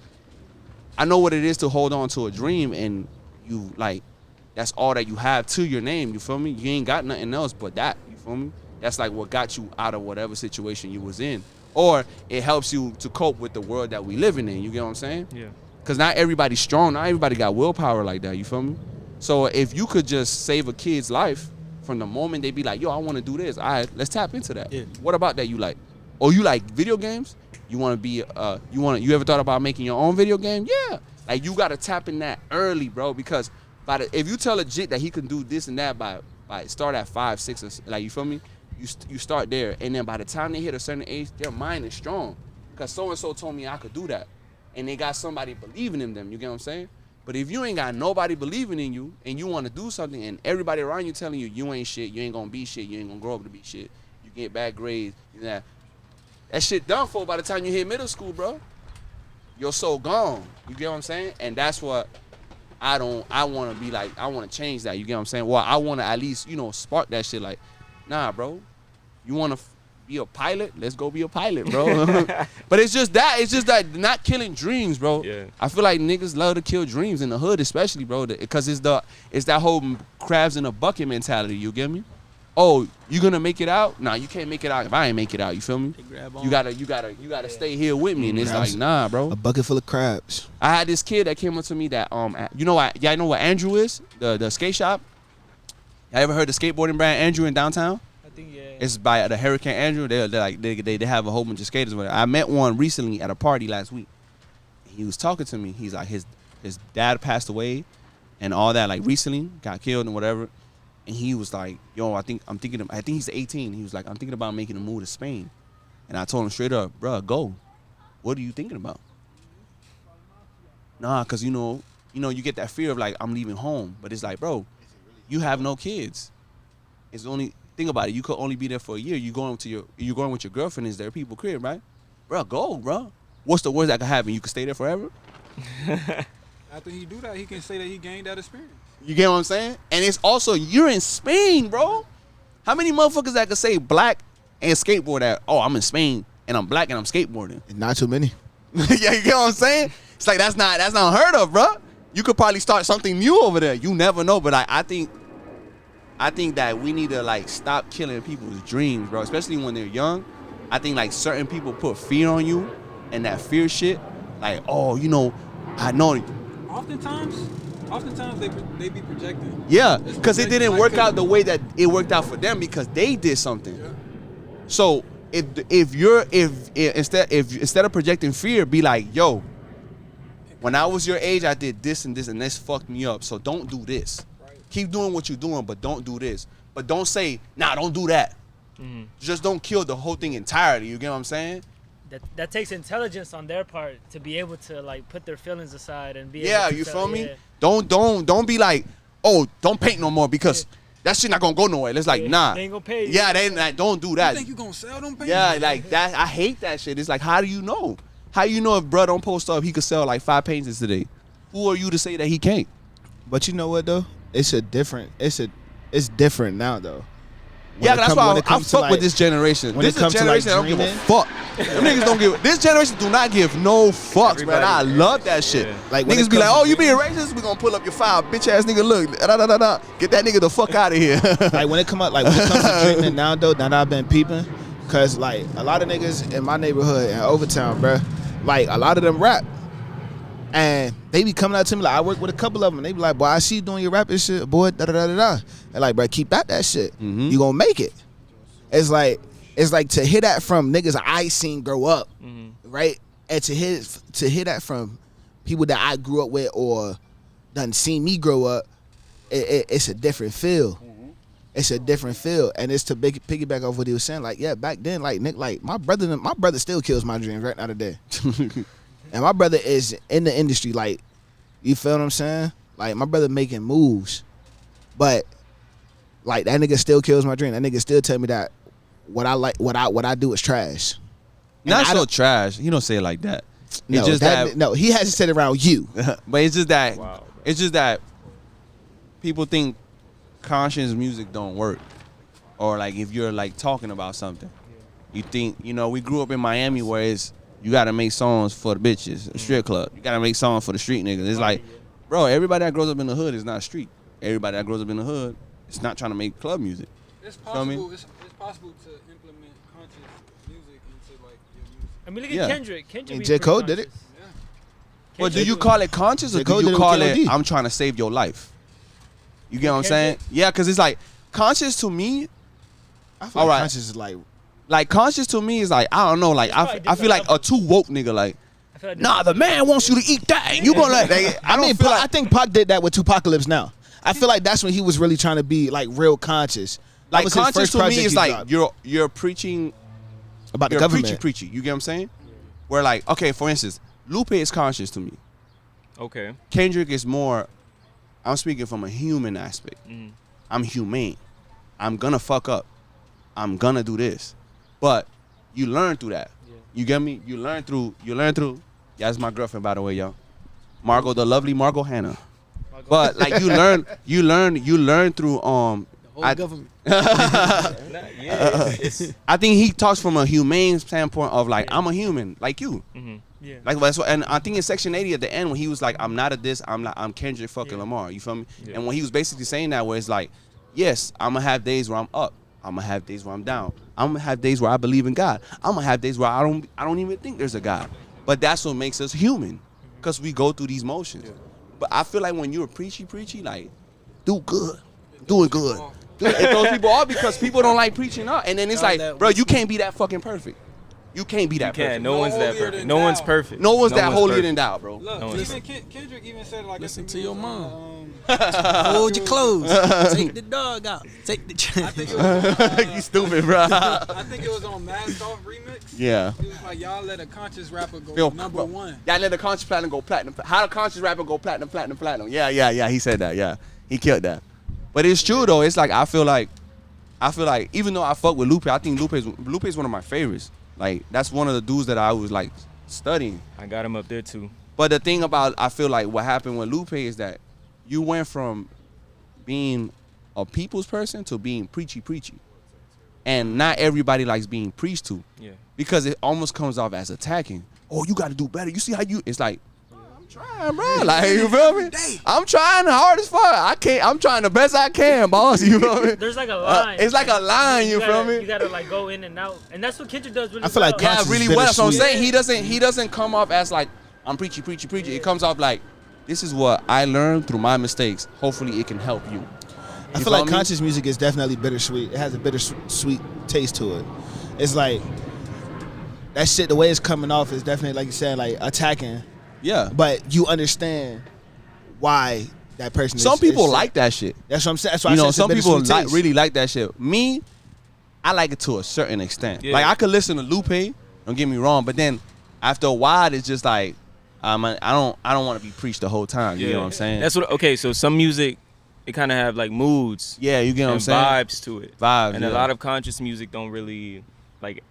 I know what it is to hold on to a dream and you like. That's all that you have to your name. You feel me? You ain't got nothing else but that. You feel me? That's like what got you out of whatever situation you was in. Or it helps you to cope with the world that we living in. You get what I'm saying? Yeah. Because not everybody's strong. Not everybody got willpower like that. You feel me? So if you could just save a kid's life from the moment they be like, yo, I want to do this. All right, let's tap into that. Yeah. What about that you like? Oh, you like video games? You want to be you ever thought about making your own video game? Yeah. Like you got to tap in that early, bro, because if you tell a jit that he can do this and that by start at 5, 6, or, like, you feel me? You start there, and then by the time they hit a certain age, their mind is strong. Because so-and-so told me I could do that. And they got somebody believing in them, you get what I'm saying? But if you ain't got nobody believing in you, and you want to do something, and everybody around you telling you ain't shit, you ain't going to be shit, you ain't going to grow up to be shit, you get bad grades, that shit done for by the time you hit middle school, bro. Your soul gone, you get what I'm saying? And that's what I want to be like, I want to change that, you get what I'm saying? Well, I want to at least, spark that shit like, nah, bro, you want to be a pilot? Let's go be a pilot, bro. But it's just that not killing dreams, bro. Yeah. I feel like niggas love to kill dreams in the hood, especially, bro, because it's that whole crabs in a bucket mentality. You get me? Oh, you gonna make it out? Nah, you can't make it out if I ain't make it out. You feel me? You gotta stay here with me, and it's like, nah, bro. A bucket full of crabs. I had this kid that came up to me that y'all know what Andrew is? The skate shop. Y'all ever heard the skateboarding brand Andrew in downtown? Yeah. It's by the Hurricane Andrew. They have a whole bunch of skaters. I met one recently at a party last week. He was talking to me. He's like his dad passed away, and all that, like, recently got killed and whatever. And he was like, yo, I think he's 18. He was like, I'm thinking about making a move to Spain. And I told him straight up, bro, go. What are you thinking about? Nah, cause you get that fear of like, I'm leaving home, but it's like, bro, you have no kids. It's only. Think about it. You could only be there for a year. You're going with your girlfriend. Is there people crib, right? Bro, go, bro. What's the worst that could happen? You could stay there forever. After he do that, he can say that he gained that experience. You get what I'm saying? And it's also, you're in Spain, bro. How many motherfuckers that could say black and skateboard that? Oh, I'm in Spain and I'm black and I'm skateboarding. Not too many. Yeah, you get what I'm saying? It's like that's not unheard of, bro. You could probably start something new over there. You never know, but I think that we need to, like, stop killing people's dreams, bro, especially when they're young. I think, like, certain people put fear on you, and that fear shit, like, oh, I know. Oftentimes they be projecting. Yeah, because it didn't work out the way that it worked out for them because they did something. Yeah. So if instead of projecting fear, be like, yo, when I was your age, I did this and this fucked me up. So don't do this. Keep doing what you're doing, but don't do this. But don't say, nah, don't do that. Mm-hmm. Just don't kill the whole thing entirely. You get what I'm saying? That takes intelligence on their part to be able to, like, put their feelings aside and be able to. Yeah, you feel me? Don't be like, oh, don't paint no more because that shit not gonna go nowhere. It's like, nah. They ain't gonna pay you. Yeah, they like, don't do that. You think you gonna sell them paint? Yeah, like that. I hate that shit. It's like, how do you know? How you know if bro don't post up, he could sell like 5 paintings today? Who are you to say that he can't? But you know what though? It's different now though. Yeah, that's why I fuck with this generation. This is a generation that don't give a fuck. Them niggas don't give. This generation do not give no fucks, man. I love that shit. Like niggas be like, oh, you being racist? We gonna pull up your file, bitch ass nigga. Look, get that nigga the fuck out of here. Like when it comes to drinking now though, that I've been peeping, cause like a lot of niggas in my neighborhood in Overtown, bro, like a lot of them rap. And they be coming out to me like, I work with a couple of them. And they be like, boy, I see you doing your rapping shit, boy, da-da-da-da-da. And like, bro, keep at that shit. Mm-hmm. You gonna make it. It's like to hear that from niggas I seen grow up, right? And to hear that from people that I grew up with or done seen me grow up, it's a different feel. Mm-hmm. It's a different feel. And it's to piggyback off what he was saying. Like, yeah, back then, like, Nick, like, my brother still kills my dreams right now today. And my brother is in the industry, like, you feel what I'm saying? Like, my brother making moves. But, like, that nigga still kills my dream. That nigga still tell me that what I do is trash. And not so trash. He don't say it like that. No, it's just no, he hasn't said it around you. But it's just that it's just that people think conscious music don't work. Or, like, if you're, like, talking about something. You think, we grew up in Miami where it's, you got to make songs for the bitches, a strip club. You got to make songs for the street niggas. It's like, bro, everybody that grows up in the hood is not street. Everybody that grows up in the hood is not trying to make club music. It's possible. It's possible to implement conscious music into, like, your music. I mean, look at Kendrick. Kendrick and J. Cole did it. Yeah. Well, do you call it conscious or do you call it, I'm trying to save your life? You get what I'm saying? Yeah, because it's like, conscious to me, I feel like conscious is like Like conscious to me is like, I don't know, like I feel like a too woke nigga, like nah, the man wants you to eat that and you gonna like I think Pac did that with Tupacalypse Now. I feel like that's when he was really trying to be like real conscious. Like conscious to me is like you're preaching about the government. Preachy. You get what I'm saying? Where like, okay, for instance, Lupe is conscious to me. Okay. Kendrick is more, I'm speaking from a human aspect. I'm humane. I'm gonna fuck up. I'm gonna do this. But you learn through that. Yeah. You get me? You learn through. Yeah, that's my girlfriend, by the way, y'all. The lovely Margot Hannah. But like you learn through the whole government. I think he talks from a humane standpoint of like, I'm a human like you. Yeah. Like that's what, and I think in Section 80 at the end when he was like, I'm not a this, I'm Kendrick fucking Lamar. You feel me? Yeah. And when he was basically saying that, where it's like, yes, I'm gonna have days where I'm up. I'm gonna have days where I'm down. I'm gonna have days where I believe in God. I'm gonna have days where I don't even think there's a God. But that's what makes us human, because we go through these motions. Yeah. But I feel like when you're preachy, like, doing good. It throws people off because people don't like preaching up, and then it's like, bro, you can't be that fucking perfect. You can't be that perfect. No one's that perfect. No one's perfect. No one's that holier than thou, bro. Look, even Kendrick even said like, listen to your mom. Hold your clothes. Take the dog out. Take the trash. You stupid, bro. I think it was on Masked Off remix. Yeah. It was like, y'all let a conscious rapper go number one. Y'all let a conscious platinum go platinum. How the conscious rapper go platinum? Yeah. He said that. Yeah, he killed that. But it's true though. It's like I feel like even though I fuck with Lupe, I think Lupe is one of my favorites. Like that's one of the dudes that I was like studying. I got him up there too. But the thing about I feel like what happened with Lupe is that you went from being a people's person to being preachy. And not everybody likes being preached to. Yeah. Because it almost comes off as attacking. Oh, you got to do better. You see how you, it's like, I'm trying, bro. Like, you feel me? I'm trying hard as fuck. I'm trying the best I can, boss. You feel me? There's like a line. It's like a line, you feel me? You gotta like go in and out. And that's what Kendrick does really well. I feel like really well. So I'm saying he doesn't come off as like, I'm preachy. It comes off like, this is what I learned through my mistakes. Hopefully it can help you. I feel like conscious music is definitely bittersweet. It has a bittersweet taste to it. It's like, that shit, the way it's coming off is definitely, like you said, like attacking. Yeah. But you understand why that person is. Some people like that shit. That's what I'm saying. That's why I said some people really like that shit. Me, I like it to a certain extent. Yeah. Like I could listen to Lupe, don't get me wrong, but then after a while it's just like I don't want to be preached the whole time. You know what I'm saying? That's what. Okay, so some music, it kind of have like moods. Yeah, you get what I'm saying? Vibes to it. And a lot of conscious music don't really like.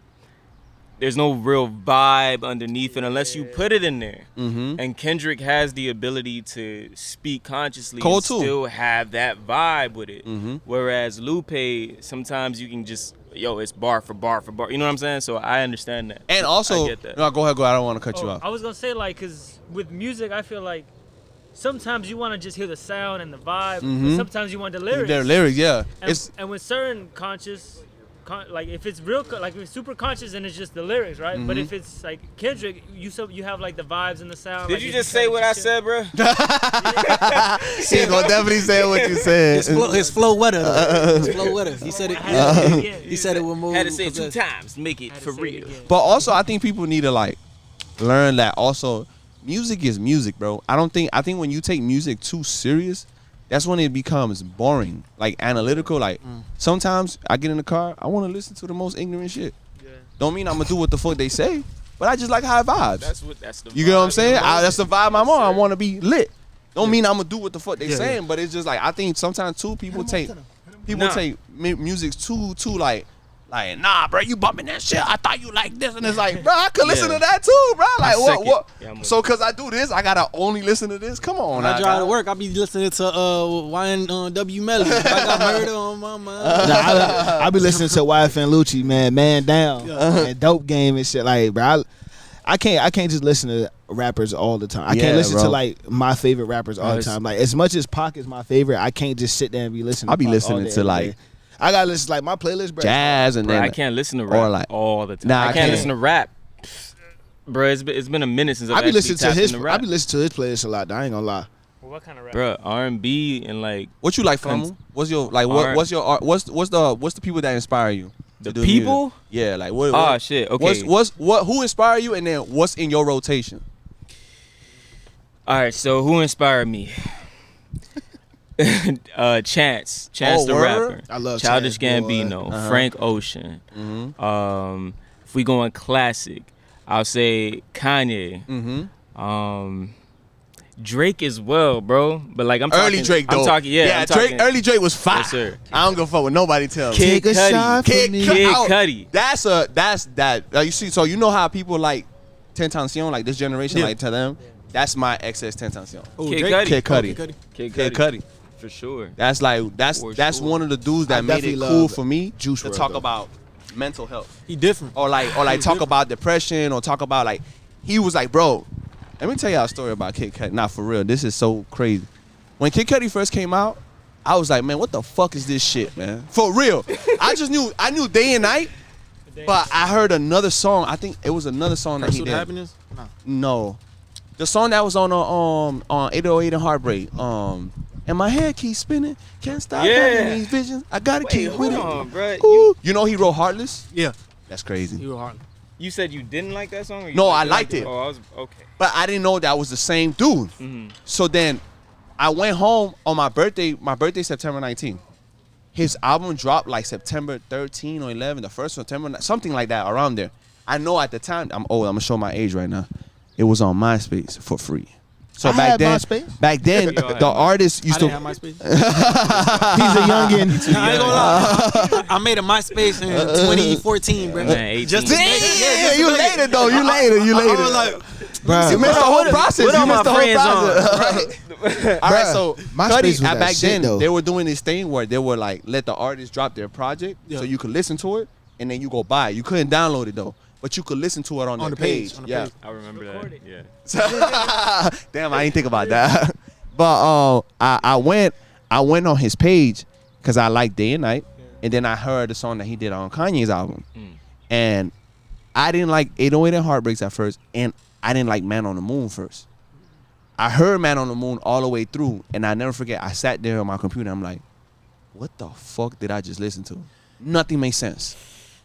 There's no real vibe underneath it unless you put it in there. Mm-hmm. And Kendrick has the ability to speak consciously and still have that vibe with it. Mm-hmm. Whereas Lupe, sometimes you can just, it's bar for bar for bar. You know what I'm saying? So I understand that. And also, I get that. No, go ahead. I don't want to cut you off. I was going to say, like, because with music, I feel like sometimes you want to just hear the sound and the vibe. Mm-hmm. But sometimes you want the lyrics. Their lyrics, yeah. And with certain conscious... like if it's real, like if it's super conscious and it's just the lyrics, right? Mm-hmm. But if it's like Kendrick, you have like the vibes and the sound. Did like you just say what I said, bro? He gonna definitely say what you said. His flow wetter. His flow wetter. He said it. He said it with more. Had to say it 2 times. Make it for real. But also, I think people need to like learn that also, music is music, bro. I think when you take music too serious, that's when it becomes boring, like analytical. Like sometimes I get in the car, I want to listen to the most ignorant shit. Yeah. Don't mean I'm gonna do what the fuck they say, but I just like high vibes. That's the. You get what I'm saying? That's the vibe I'm on. I want to be lit. Don't mean I'm gonna do what the fuck they saying, but it's just like I think sometimes too people take music too like nah, bro, you bumping that shit. I thought you like this, and it's like, bro, I could listen to that too, bro. Like what? Yeah, so cause I do this, I gotta only listen to this. Come on, when I drive to work, I be listening to YNW Melody. I got murder on my mind. I be listening to YFN Lucci, man down, and Dope Game and shit. Like, bro, I can't just listen to rappers all the time. I can't listen to like my favorite rappers all the time. Like as much as Pac is my favorite, I can't just sit there and be listening. I'll be listening to like. I gotta listen like my playlist, bro. Jazz and then I can't listen to rap all the time. I can't listen to rap, bro. It's been a minute since I've actually tapped into rap. I be listening to his playlist a lot. I ain't gonna lie. Well, what kind of rap? Bro, R&B and like. What you like from him? What's your like? What's your art? What's the people that inspire you? The do people? music? Yeah, like what? Oh shit. Okay. Who inspired you, and then what's in your rotation? All right. So who inspired me? Chance the word? rapper. I love Childish Chance, boy. Gambino, Frank Ocean. If we going classic, I'll say Kanye. Drake as well, bro. But like I'm early talking, Drake though. I'm talking, yeah. I'm Drake. talking, Early Drake was fire. Yes, sir. I don't give a fuck what nobody tells me. Kid Cudi. Kid Cudi. That's that. You see, so you know how people like Tentacion, like this generation, like to them. That's my excess Tentacion. Kid Cudi. Kid Cudi. Kid Kid Cudi. Cudi. For sure. That's like that's one of the dudes that made it cool for me to talk about mental health. He different. Or like talk about depression, or talk about like he was like, bro, let me tell y'all a story about Kid Cudi. Not for real. This is so crazy. When Kid Cudi first came out, I was like, man, what the fuck is this shit, man? For real. I knew Day and Night, but I heard another song. I think it was another song that he did. Happiness? No. The song that was on 808 and Heartbreak. And my head keeps spinning. Can't stop having these visions. I gotta keep with it. Bro. You know he wrote Heartless? Yeah. That's crazy. He was hard. You said you didn't like that song? Or you No, I liked it. Oh, I was okay. But I didn't know that was the same dude. So then I went home on my birthday. My birthday September 19th. His album dropped like September 13 or 11, the first September, something like that, around there. I know at the time, I'm old. I'm gonna show my age right now. It was on MySpace for free. So back then, the artist used to. I didn't have MySpace. He's a youngin. I ain't gonna lie. I made a MySpace in 2014, bro. Man, 18. Just to make it. Yeah, you later though. You later. I was like, You missed the whole process. What You are my missed the whole friends process. All right, so MySpace Cudi, was that back shit, then though. they were doing this thing where they were like let the artist drop their project so you could listen to it and then you go buy it. You couldn't download it though, but you could listen to it on their the page. page. Yeah. I remember that. Yeah. Damn, I didn't think about that. But I went on his page because I liked Day and Night, and then I heard the song that he did on Kanye's album, and I didn't like 808 and Heartbreaks at first, and I didn't like Man on the Moon first. I heard Man on the Moon all the way through, and I never forget. I sat there on my computer. I'm like, what the fuck did I just listen to? Nothing made sense.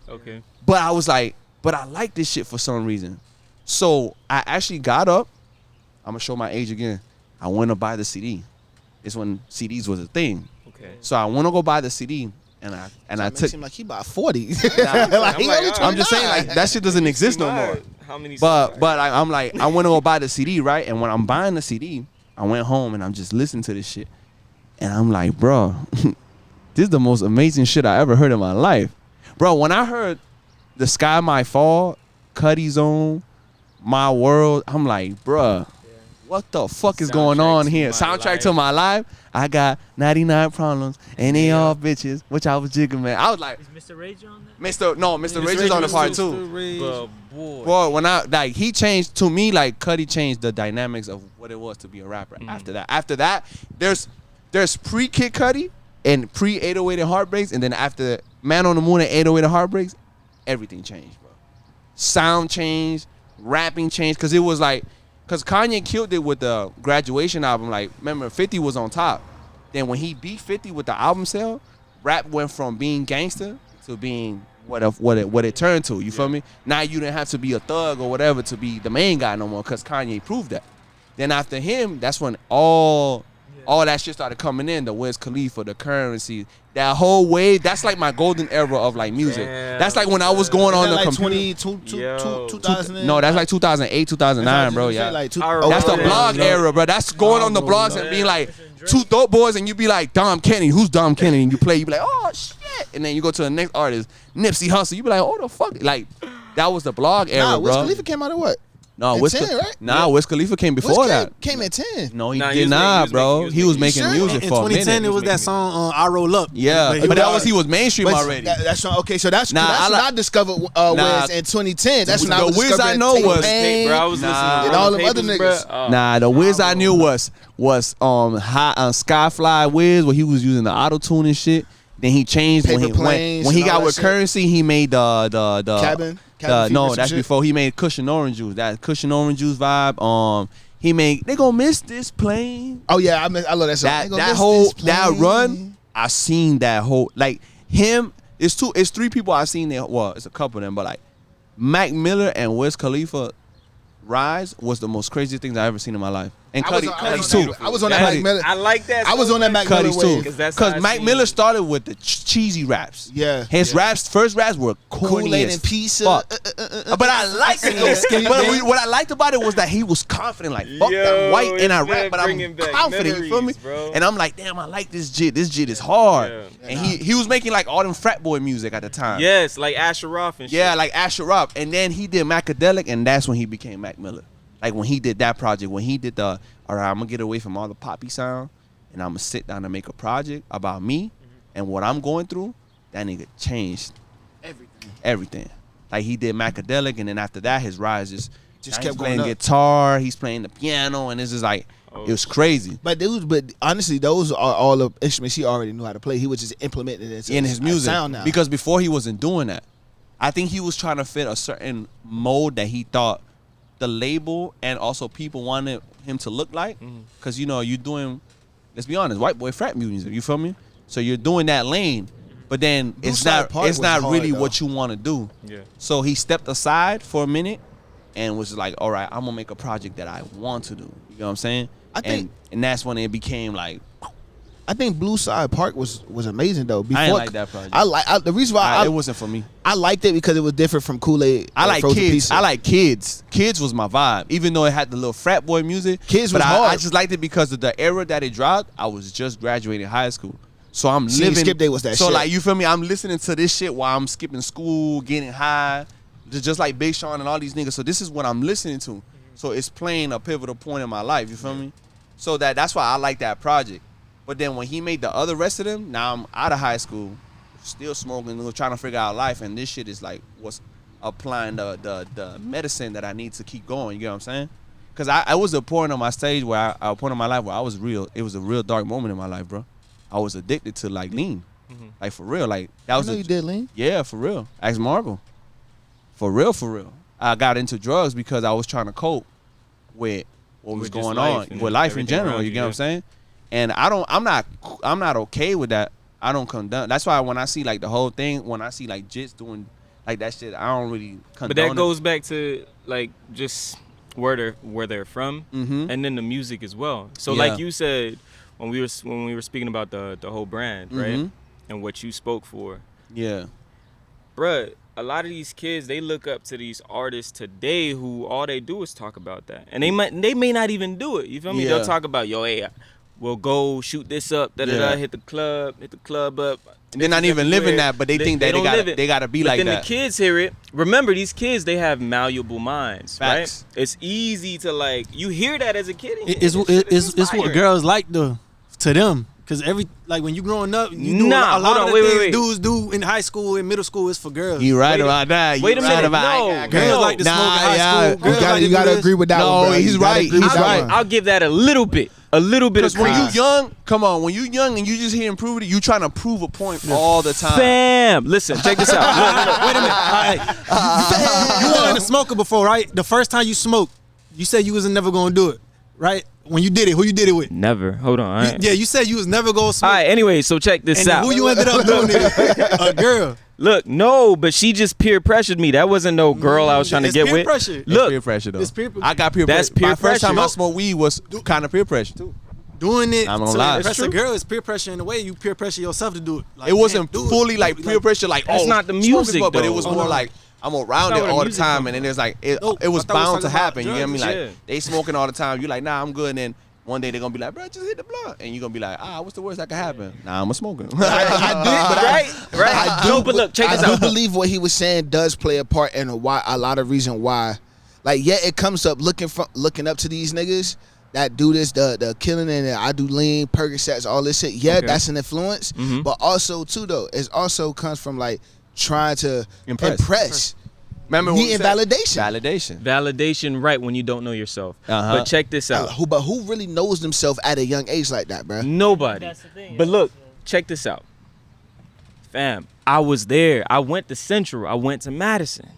Okay. But I was like, but I like this shit for some reason. So I actually got up. I'm gonna show my age again. I went to buy the CD. It's when CDs was a thing. Okay. So I want to go buy the CD, and I took. Seem like he about 40. I'm just saying, like that shit doesn't exist no more. How many? But I'm like, I want to go buy the CD, right? And when I'm buying the CD, I went home and I'm just listening to this shit, and I'm like, bro, this is the most amazing shit I ever heard in my life, bro. When I heard The Sky Might Fall, Cudi's Own, My World, I'm like, bruh, what the fuck is going on here? Soundtrack to my life. I got 99 problems and they all bitches, which I was jigging, man. I was like, Is Mr. Rage on that? Mr. Rage is on the part too. But boy. Boy, when he changed to me, like Cudi changed the dynamics of what it was to be a rapper. After that, there's pre-Kid Cudi and pre-808 and Heartbreaks, and then after Man on the Moon and 808 and Heartbreaks, everything changed, bro. Sound changed, rapping changed, because it was like, because Kanye killed it with the Graduation album. Like, remember, 50 was on top. Then when he beat 50 with the album sale, rap went from being gangster to being what it turned to. You feel me? Now you didn't have to be a thug or whatever to be the main guy no more, because Kanye proved that. Then after him, that's when all that shit started coming in. The Wiz Khalifa, the Currency, that whole wave. That's like my golden era of like music. Damn, that's like when I was going on the like computer. 2000. No, that's like 2008, 2009, bro. Yeah. Like That's the blog era, bro. That's going on the blogs and being like two dope boys, and you be like Dom Kennedy. Who's Dom Kennedy? And you play, you be like, oh shit, and then you go to the next artist, Nipsey Hussle. You be like, oh the fuck, like that was the blog era, Wiz bro. Khalifa came out of what? No, At Wiz 10, right? Nah, Wiz Khalifa came before that. Came at 10. No, he Nah, did not, bro. He was making sure? music in for a 2010, minute. it was that song I Roll Up. Yeah, but that was he was mainstream But already. That's okay. So that's Nah, when I discovered Wiz in 2010. That's when I was the Wiz discovering I know was- T-Pain. Bro, I was listening to and all them Papers, other niggas. bro. Nah, the Wiz I knew was Skyfly Wiz, where he was using the auto tune and shit. Then he changed when Paper Planes he and all got that with shit. Currency. He made the Cabin no, Fever, that's some shit. before he made Cushion Orange Juice. That Cushion Orange Juice vibe. He made They Gonna Miss This Plane. Oh yeah, I love that song. That whole that run. I seen that whole like him. It's three people I've seen there. Well, it's a couple of them, but like Mac Miller and Wiz Khalifa rise was the most craziest things I ever seen in my life. And Cuddy's too. I was on that Mac Miller. I like that. I was on that Mac Miller wave. Because Mac Miller started with the cheesy raps. Yeah. His first raps were corny Kool-Aid as and pizza. fuck. But I liked it. But what I liked about it was that he was confident. Like, fuck that white and I rap, but I'm confident. You feel me? Bro. And I'm like, damn, I like this jit. This jit is hard. Yeah. And he was making like all them frat boy music at the time. Yes, like Asher Roth and shit. Yeah, like Asher Roth. And then he did Macadelic, and that's when he became Mac Miller. Like when he did that project, when he did all right, I'm gonna get away from all the poppy sound, and I'm gonna sit down and make a project about me and what I'm going through. That nigga changed everything. Like he did Macadelic, and then after that, his rise just kept playing guitar. He's playing the piano, and it's just like it was crazy. But honestly, those are all the instruments he already knew how to play. He was just implementing it in his music sound now. Because before he wasn't doing that. I think he was trying to fit a certain mold that he thought the label and also people wanted him to look like, because you know you're doing, let's be honest, white boy frat music. You feel me? So you're doing that lane, but then it's not really what you want to do. Yeah. So he stepped aside for a minute and was like, all right, I'm gonna make a project that I want to do. You know what I'm saying? And that's when it became like. I think Blue Side Park was amazing though. I ain't like that project. The reason why it wasn't for me. I liked it because it was different from Kool-Aid. I like Kids. Pizza. I like Kids. Kids was my vibe, even though it had the little frat boy music. Kids was hard. I just liked it because of the era that it dropped. I was just graduating high school, so I'm living. Skip Day was that. So shit. like you feel me? I'm listening to this shit while I'm skipping school, getting high, just like Big Sean and all these niggas. So this is what I'm listening to. So it's playing a pivotal point in my life. You feel me? So that's why I like that project. But then when he made the other rest of them, now I'm out of high school, still smoking, trying to figure out life, and this shit is like what's applying the medicine that I need to keep going. You know what I'm saying? Because I was a point on my stage where a point in my life where I was real. It was a real dark moment in my life, bro. I was addicted to like lean, like for real. Like that was. You did lean? Yeah, for real. Ask Marvel. For real. I got into drugs because I was trying to cope with what was going on with life in general. You get what I'm saying? And I'm not okay with that. I don't condone. That's why when I see like the whole thing, when I see like Jits doing like that shit, I don't really condone. But that goes back to like just where they're from, and then the music as well. So like you said when we were speaking about the whole brand, right, and what you spoke for. Yeah, bruh. A lot of these kids, they look up to these artists today who all they do is talk about that, and they may not even do it. You feel me? Yeah. They'll talk about hey. We'll go shoot this up, hit the club up. They're not even living that, but they think that they gotta be like that. But then the kids hear it. Remember, these kids, they have malleable minds, Facts. right? It's easy to like, you hear that as a kid. It's what girls like though, to them. Cause when you growing up, you do a lot of things dudes do in high school and middle school is for girls. You right about that. Wait a minute, no. Girls like to smoke in high school. You gotta agree with that one, bro. He's right. I'll give that a little bit. Because when you young, when you young and you just hear improve it, you trying to prove a point all the time. Fam, listen, check this out. Look. Wait a minute. You weren't a smoker before, right? The first time you smoked, you said you wasn't never gonna do it, right? When you did it, who you did it with? Never. Hold on. You said you was never gonna smoke. All right, anyway, so check this out. Who you ended up doing it? A girl. Look, no, but she just peer pressured me. That wasn't no girl I was trying to get with. Pressure. Look, it's peer pressure though. It's peer pressure. I got peer pressure. That's peer My first time pressure. I smoked weed was kind of peer pressure too. Doing it I'm to gonna lie. impress a girl is peer pressure in a way. You peer pressure yourself to do it. Like, It wasn't fully like peer pressure, like That's not the music, but it though. was more like I'm around That's it not all where the music time, come and then from. there's like it No, was I thought we bound was to talking happen. about You get me? Like drugs. they smoking all the time. You like, nah, I'm good. And then one day they're gonna be like, bro, just hit the blunt, and you're gonna be like, what's the worst that could happen? Nah, I'm a smoker. Right? No, but look, check this I do out. believe what he was saying does play a part in a lot of reason why. Like, yeah, it comes up looking up to these niggas that do this, the killing and I do lean, Percocets, all this shit. Yeah, that's an influence. But also too though, it also comes from like trying to impress. Remember Needing validation. Validation, right, when you don't know yourself. But check this out. Who really knows themselves at a young age like that, bro? Nobody. That's the thing. But look, check this out. Fam, I was there. I went to Central. I went to Madison.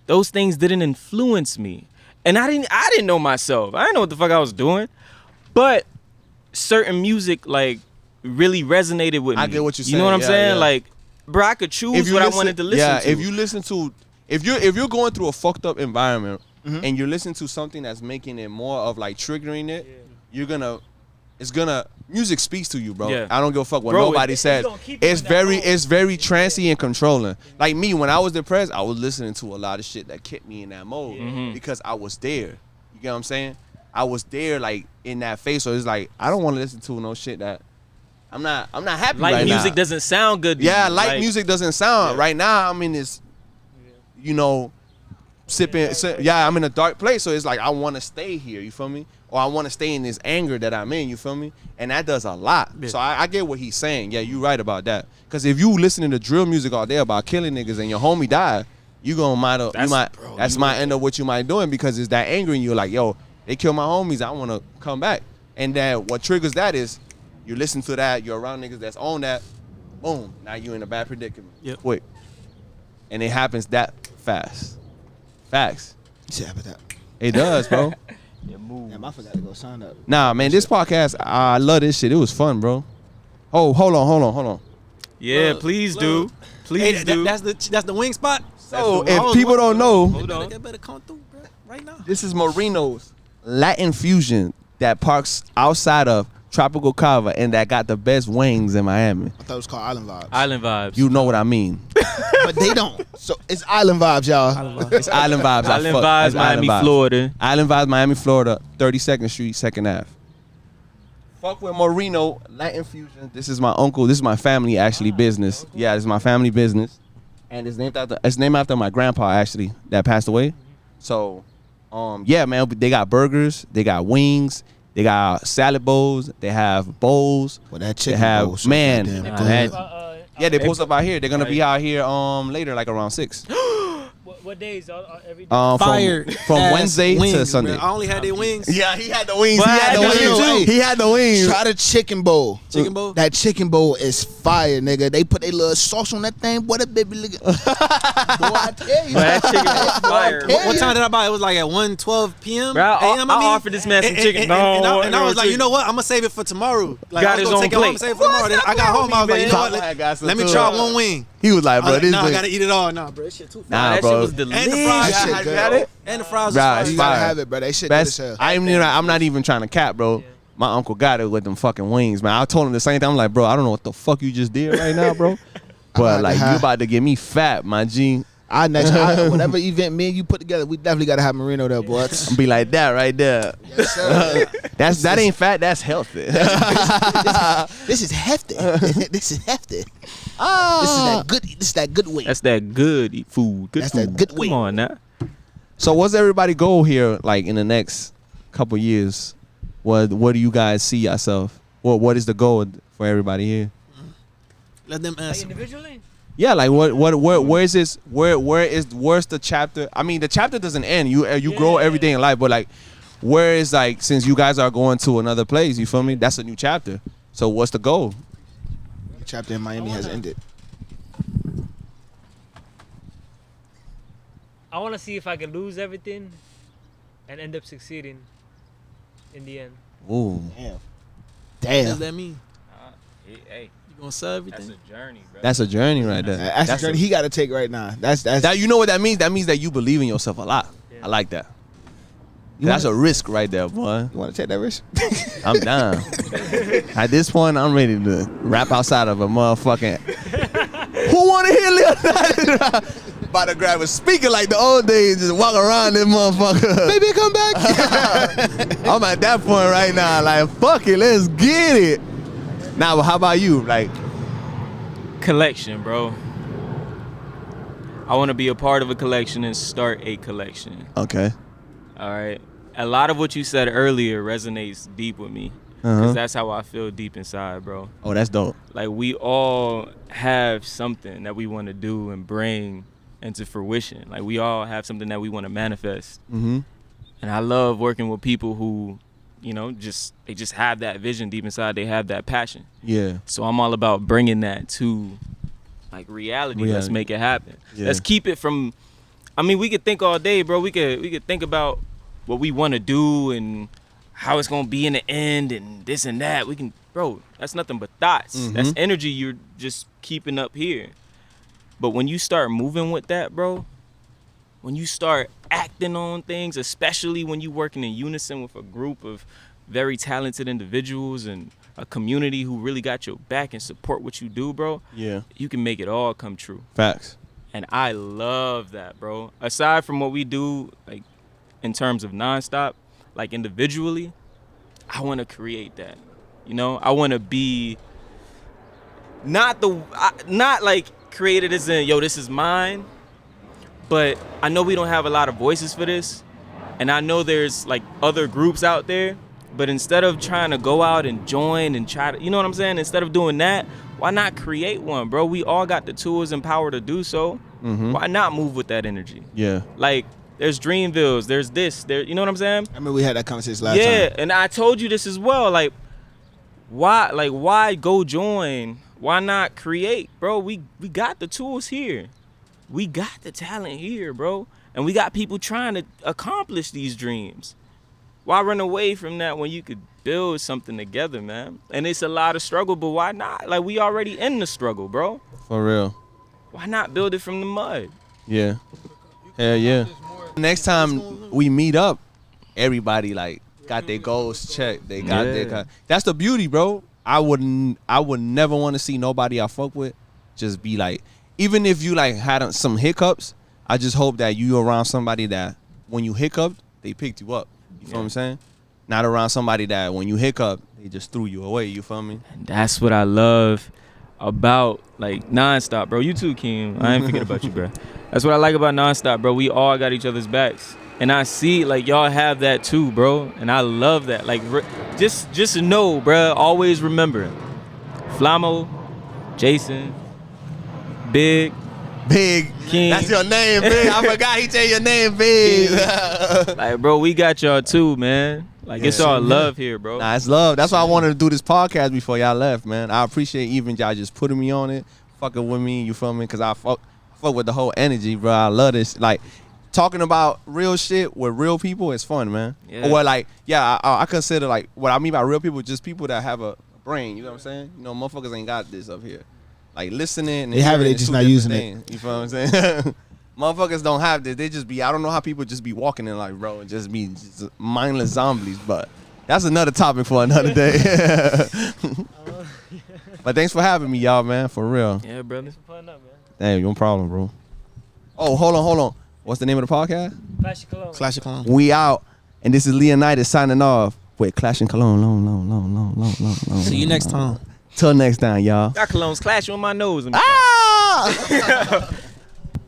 Those things didn't influence me. And I didn't know myself. I didn't know what the fuck I was doing. But certain music like really resonated with me. I get what you're saying. You know what I'm saying? Yeah. Like bro, I could choose what I wanted to listen to. Yeah, if you listen to, if you're going through a fucked up environment and you're listening to something that's making it more of like triggering it, music speaks to you, bro. Yeah. I don't give a fuck what nobody says. It's very trancy and controlling. Like me, when I was depressed, I was listening to a lot of shit that kept me in that mode because I was there. You get what I'm saying? I was there, like in that phase. So it's like I don't want to listen to no shit that I'm not happy right now. Light music doesn't sound good. Yeah, light music doesn't sound right now. I'm in this, sipping. I'm in a dark place. So it's like I want to stay here. You feel me? Or I want to stay in this anger that I'm in. You feel me? And that does a lot. Yeah. So I get what he's saying. Yeah, you're right about that. Because if you listening to drill music all day about killing niggas and your homie died, that's might end up what you might doing because it's that anger in you. Like, yo, they killed my homies. I want to come back. And then what triggers that is you listen to that. You're around niggas that's on that. Boom. Now you in a bad predicament. Yep. Quick. And it happens that fast. Facts. Yeah, but that. It does, bro. Damn, I forgot to go sign up. Nah, man, this podcast, I love this shit. It was fun, bro. Oh, hold on. Yeah, please do. Please do. That's the wing spot. So if people don't know, hold on. Better come through, bro, right now. This is Marino's Latin fusion that parks outside of Tropical Cava and that got the best wings in Miami. I thought it was called Island Vibes. Island Vibes. You know what I mean. But they don't. So it's Island Vibes, y'all. It's Island Vibes. Island Vibes, Miami, Florida. Island Vibes, Miami, Florida, 32nd Street, 2nd Ave. Fuck with Marino, Latin fusion. This is my uncle. This is my family actually business. Yeah, this is my family business. And it's named after my grandpa actually that passed away. So, yeah, man, they got burgers, they got wings, they got salad bowls, they have bowls. Well, that chicken they have bowl, so man. goddamn They post up out here. They're gonna be out here later, like around 6. What days? Every day? Fire from Wednesday wings, to Sunday. Bro. I only had their wings. Yeah, he had the wings. Well, He had the wings. Try the chicken bowl. Chicken bowl? That chicken bowl is fire, nigga. They put a little sauce on that thing. Boy, that baby look. Boy, I tell you. Boy, that chicken was fire. What time did I buy? It was like at 1:12 p.m. Bro, a.m. I offered this man some chicken. And I was like, you know what? I'm gonna save it for tomorrow. Like, Got I was his gonna own take it home plate. and save it for tomorrow. Then I got home. I was like, you know what? Let me try one wing. He was like, bro, this I wing. gotta eat it all. Nah, bro, this shit too far. Nah, that bro. shit was delicious. And the fries, That shit shit good. Got it? And the fries. Bro, was it's You fire. gotta fire. have it, bro. They shit good as hell. I'm not even trying to cap, bro. My uncle got it with them fucking wings, man. I told him the same thing. I'm like, bro, I don't know what the fuck you just did right now, bro. But like, you about to get me fat, my G. Whatever event me and you put together, we definitely gotta have Marino there, boy. Be like that right there. Yes, sir. That ain't fat. That's healthy. This is hefty. This is hefty. This is that good weight. That's that good food. Good That's food. that good weight. Come on now. So what's everybody goal here like in the next couple years? What do you guys see yourself? What is the goal for everybody here? Let them Like answer. individually? Yeah, like where is this? Where's the chapter? I mean, the chapter doesn't end. You grow every day in life, but like, where is like since you guys are going to another place? You feel me? That's a new chapter. So what's the goal? The chapter in Miami has ended. I want to see if I can lose everything and end up succeeding in the end. Ooh, What does Damn. that mean? Hey, You gonna sell everything? that's a journey, bro. that's a journey right there. That's the journey he got to take right now. That's That you know what that means? That means that you believe in yourself a lot. Yeah. I like that. That's a risk right there, boy. You want to take that risk? I'm down. At this point, I'm ready to rap outside of a motherfucking. Who want to hear Leonidas? About to grab a speaker like the old days, just walk around this motherfucker. Baby, come back. I'm at that point right now. Like, fuck it, let's get it. Now, but how about you? Like, Collection, bro. I want to be a part of a collection and start a collection. okay. All right. A lot of what you said earlier resonates deep with me. Because that's how I feel deep inside, bro. Oh, that's dope. Like, we all have something that we want to do and bring into fruition. Like, we all have something that we want to manifest. Mm-hmm. And I love working with people who, you know, they just have that vision deep inside. They have that passion. Yeah. So I'm all about bringing that to, like, reality. Let's make it happen. Yeah. Let's keep it from, I mean, we could think all day, bro. We could think about what we want to do and how it's going to be in the end and this and that. We can, bro, that's nothing but thoughts. Mm-hmm. That's energy you're just keeping up here. But when you start moving with that, bro, when you start acting on things, especially when you're working in unison with a group of very talented individuals and a community who really got your back and support what you do, bro, you can make it all come true. Facts. And I love that, bro. Aside from what we do, like in terms of Nonstop, like individually, I want to create that. You know, I want to be not like created as in, yo, this is mine. But I know we don't have a lot of voices for this. And I know there's like other groups out there. But instead of trying to go out and join and try to, you know what I'm saying? Instead of doing that, why not create one, bro? We all got the tools and power to do so. Why not move with that energy? Yeah. Like, there's Dreamvilles, there's this, there, you know what I'm saying? I mean, we had that conversation last time. Yeah, and I told you this as well. Like, why go join? Why not create, bro? We got the tools here. We got the talent here, bro. And we got people trying to accomplish these dreams. Why run away from that when you could build something together, man? And it's a lot of struggle, but why not? Like, we already in the struggle, bro. For real. Why not build it from the mud? Yeah. Hell yeah. Next time we meet up, everybody like got their goals checked. They got their. That's the beauty, bro. I would never want to see nobody I fuck with just be like, even if you like had some hiccups, I just hope that you around somebody that when you hiccuped, they picked you up. You feel what I'm saying? Not around somebody that when you hiccup, they just threw you away. You feel me? And that's what I love about like Nonstop, bro. You too, Keem. I ain't forget about you, bro. That's what I like about Nonstop, bro. We all got each other's backs. And I see like y'all have that too, bro. And I love that. Like just know, bro, always remember. Flamo, Jason, Big, King. That's your name, Big. I forgot he tell your name, Big. Like, bro, we got y'all too, man. Like, it's all love here, bro. Nah, it's love. That's why I wanted to do this podcast before y'all left, man. I appreciate even y'all just putting me on it, fucking with me, you feel me? Because I fuck with the whole energy, bro. I love this. Like, talking about real shit with real people is fun, man. Yeah. Or like, I consider like, what I mean by real people, just people that have a brain, you know what I'm saying? You know, motherfuckers ain't got this up here. Like, listening. And they have it, they just not using it. You feel what I'm saying? Motherfuckers don't have this. They just be, I don't know how people just be walking in like, bro, and just be just mindless zombies. But that's another topic for another day. But thanks for having me, y'all, man. For real. Yeah, brother. Thanks for putting up, man. Damn, no problem, bro. Oh, hold on. What's the name of the podcast? Clash of Cologne. Clash of Cologne. We out. And this is Leonidas signing off with Clash and Cologne. Long. See you next time. Till next time, y'all. Got colognes clashing on my nose. Ah!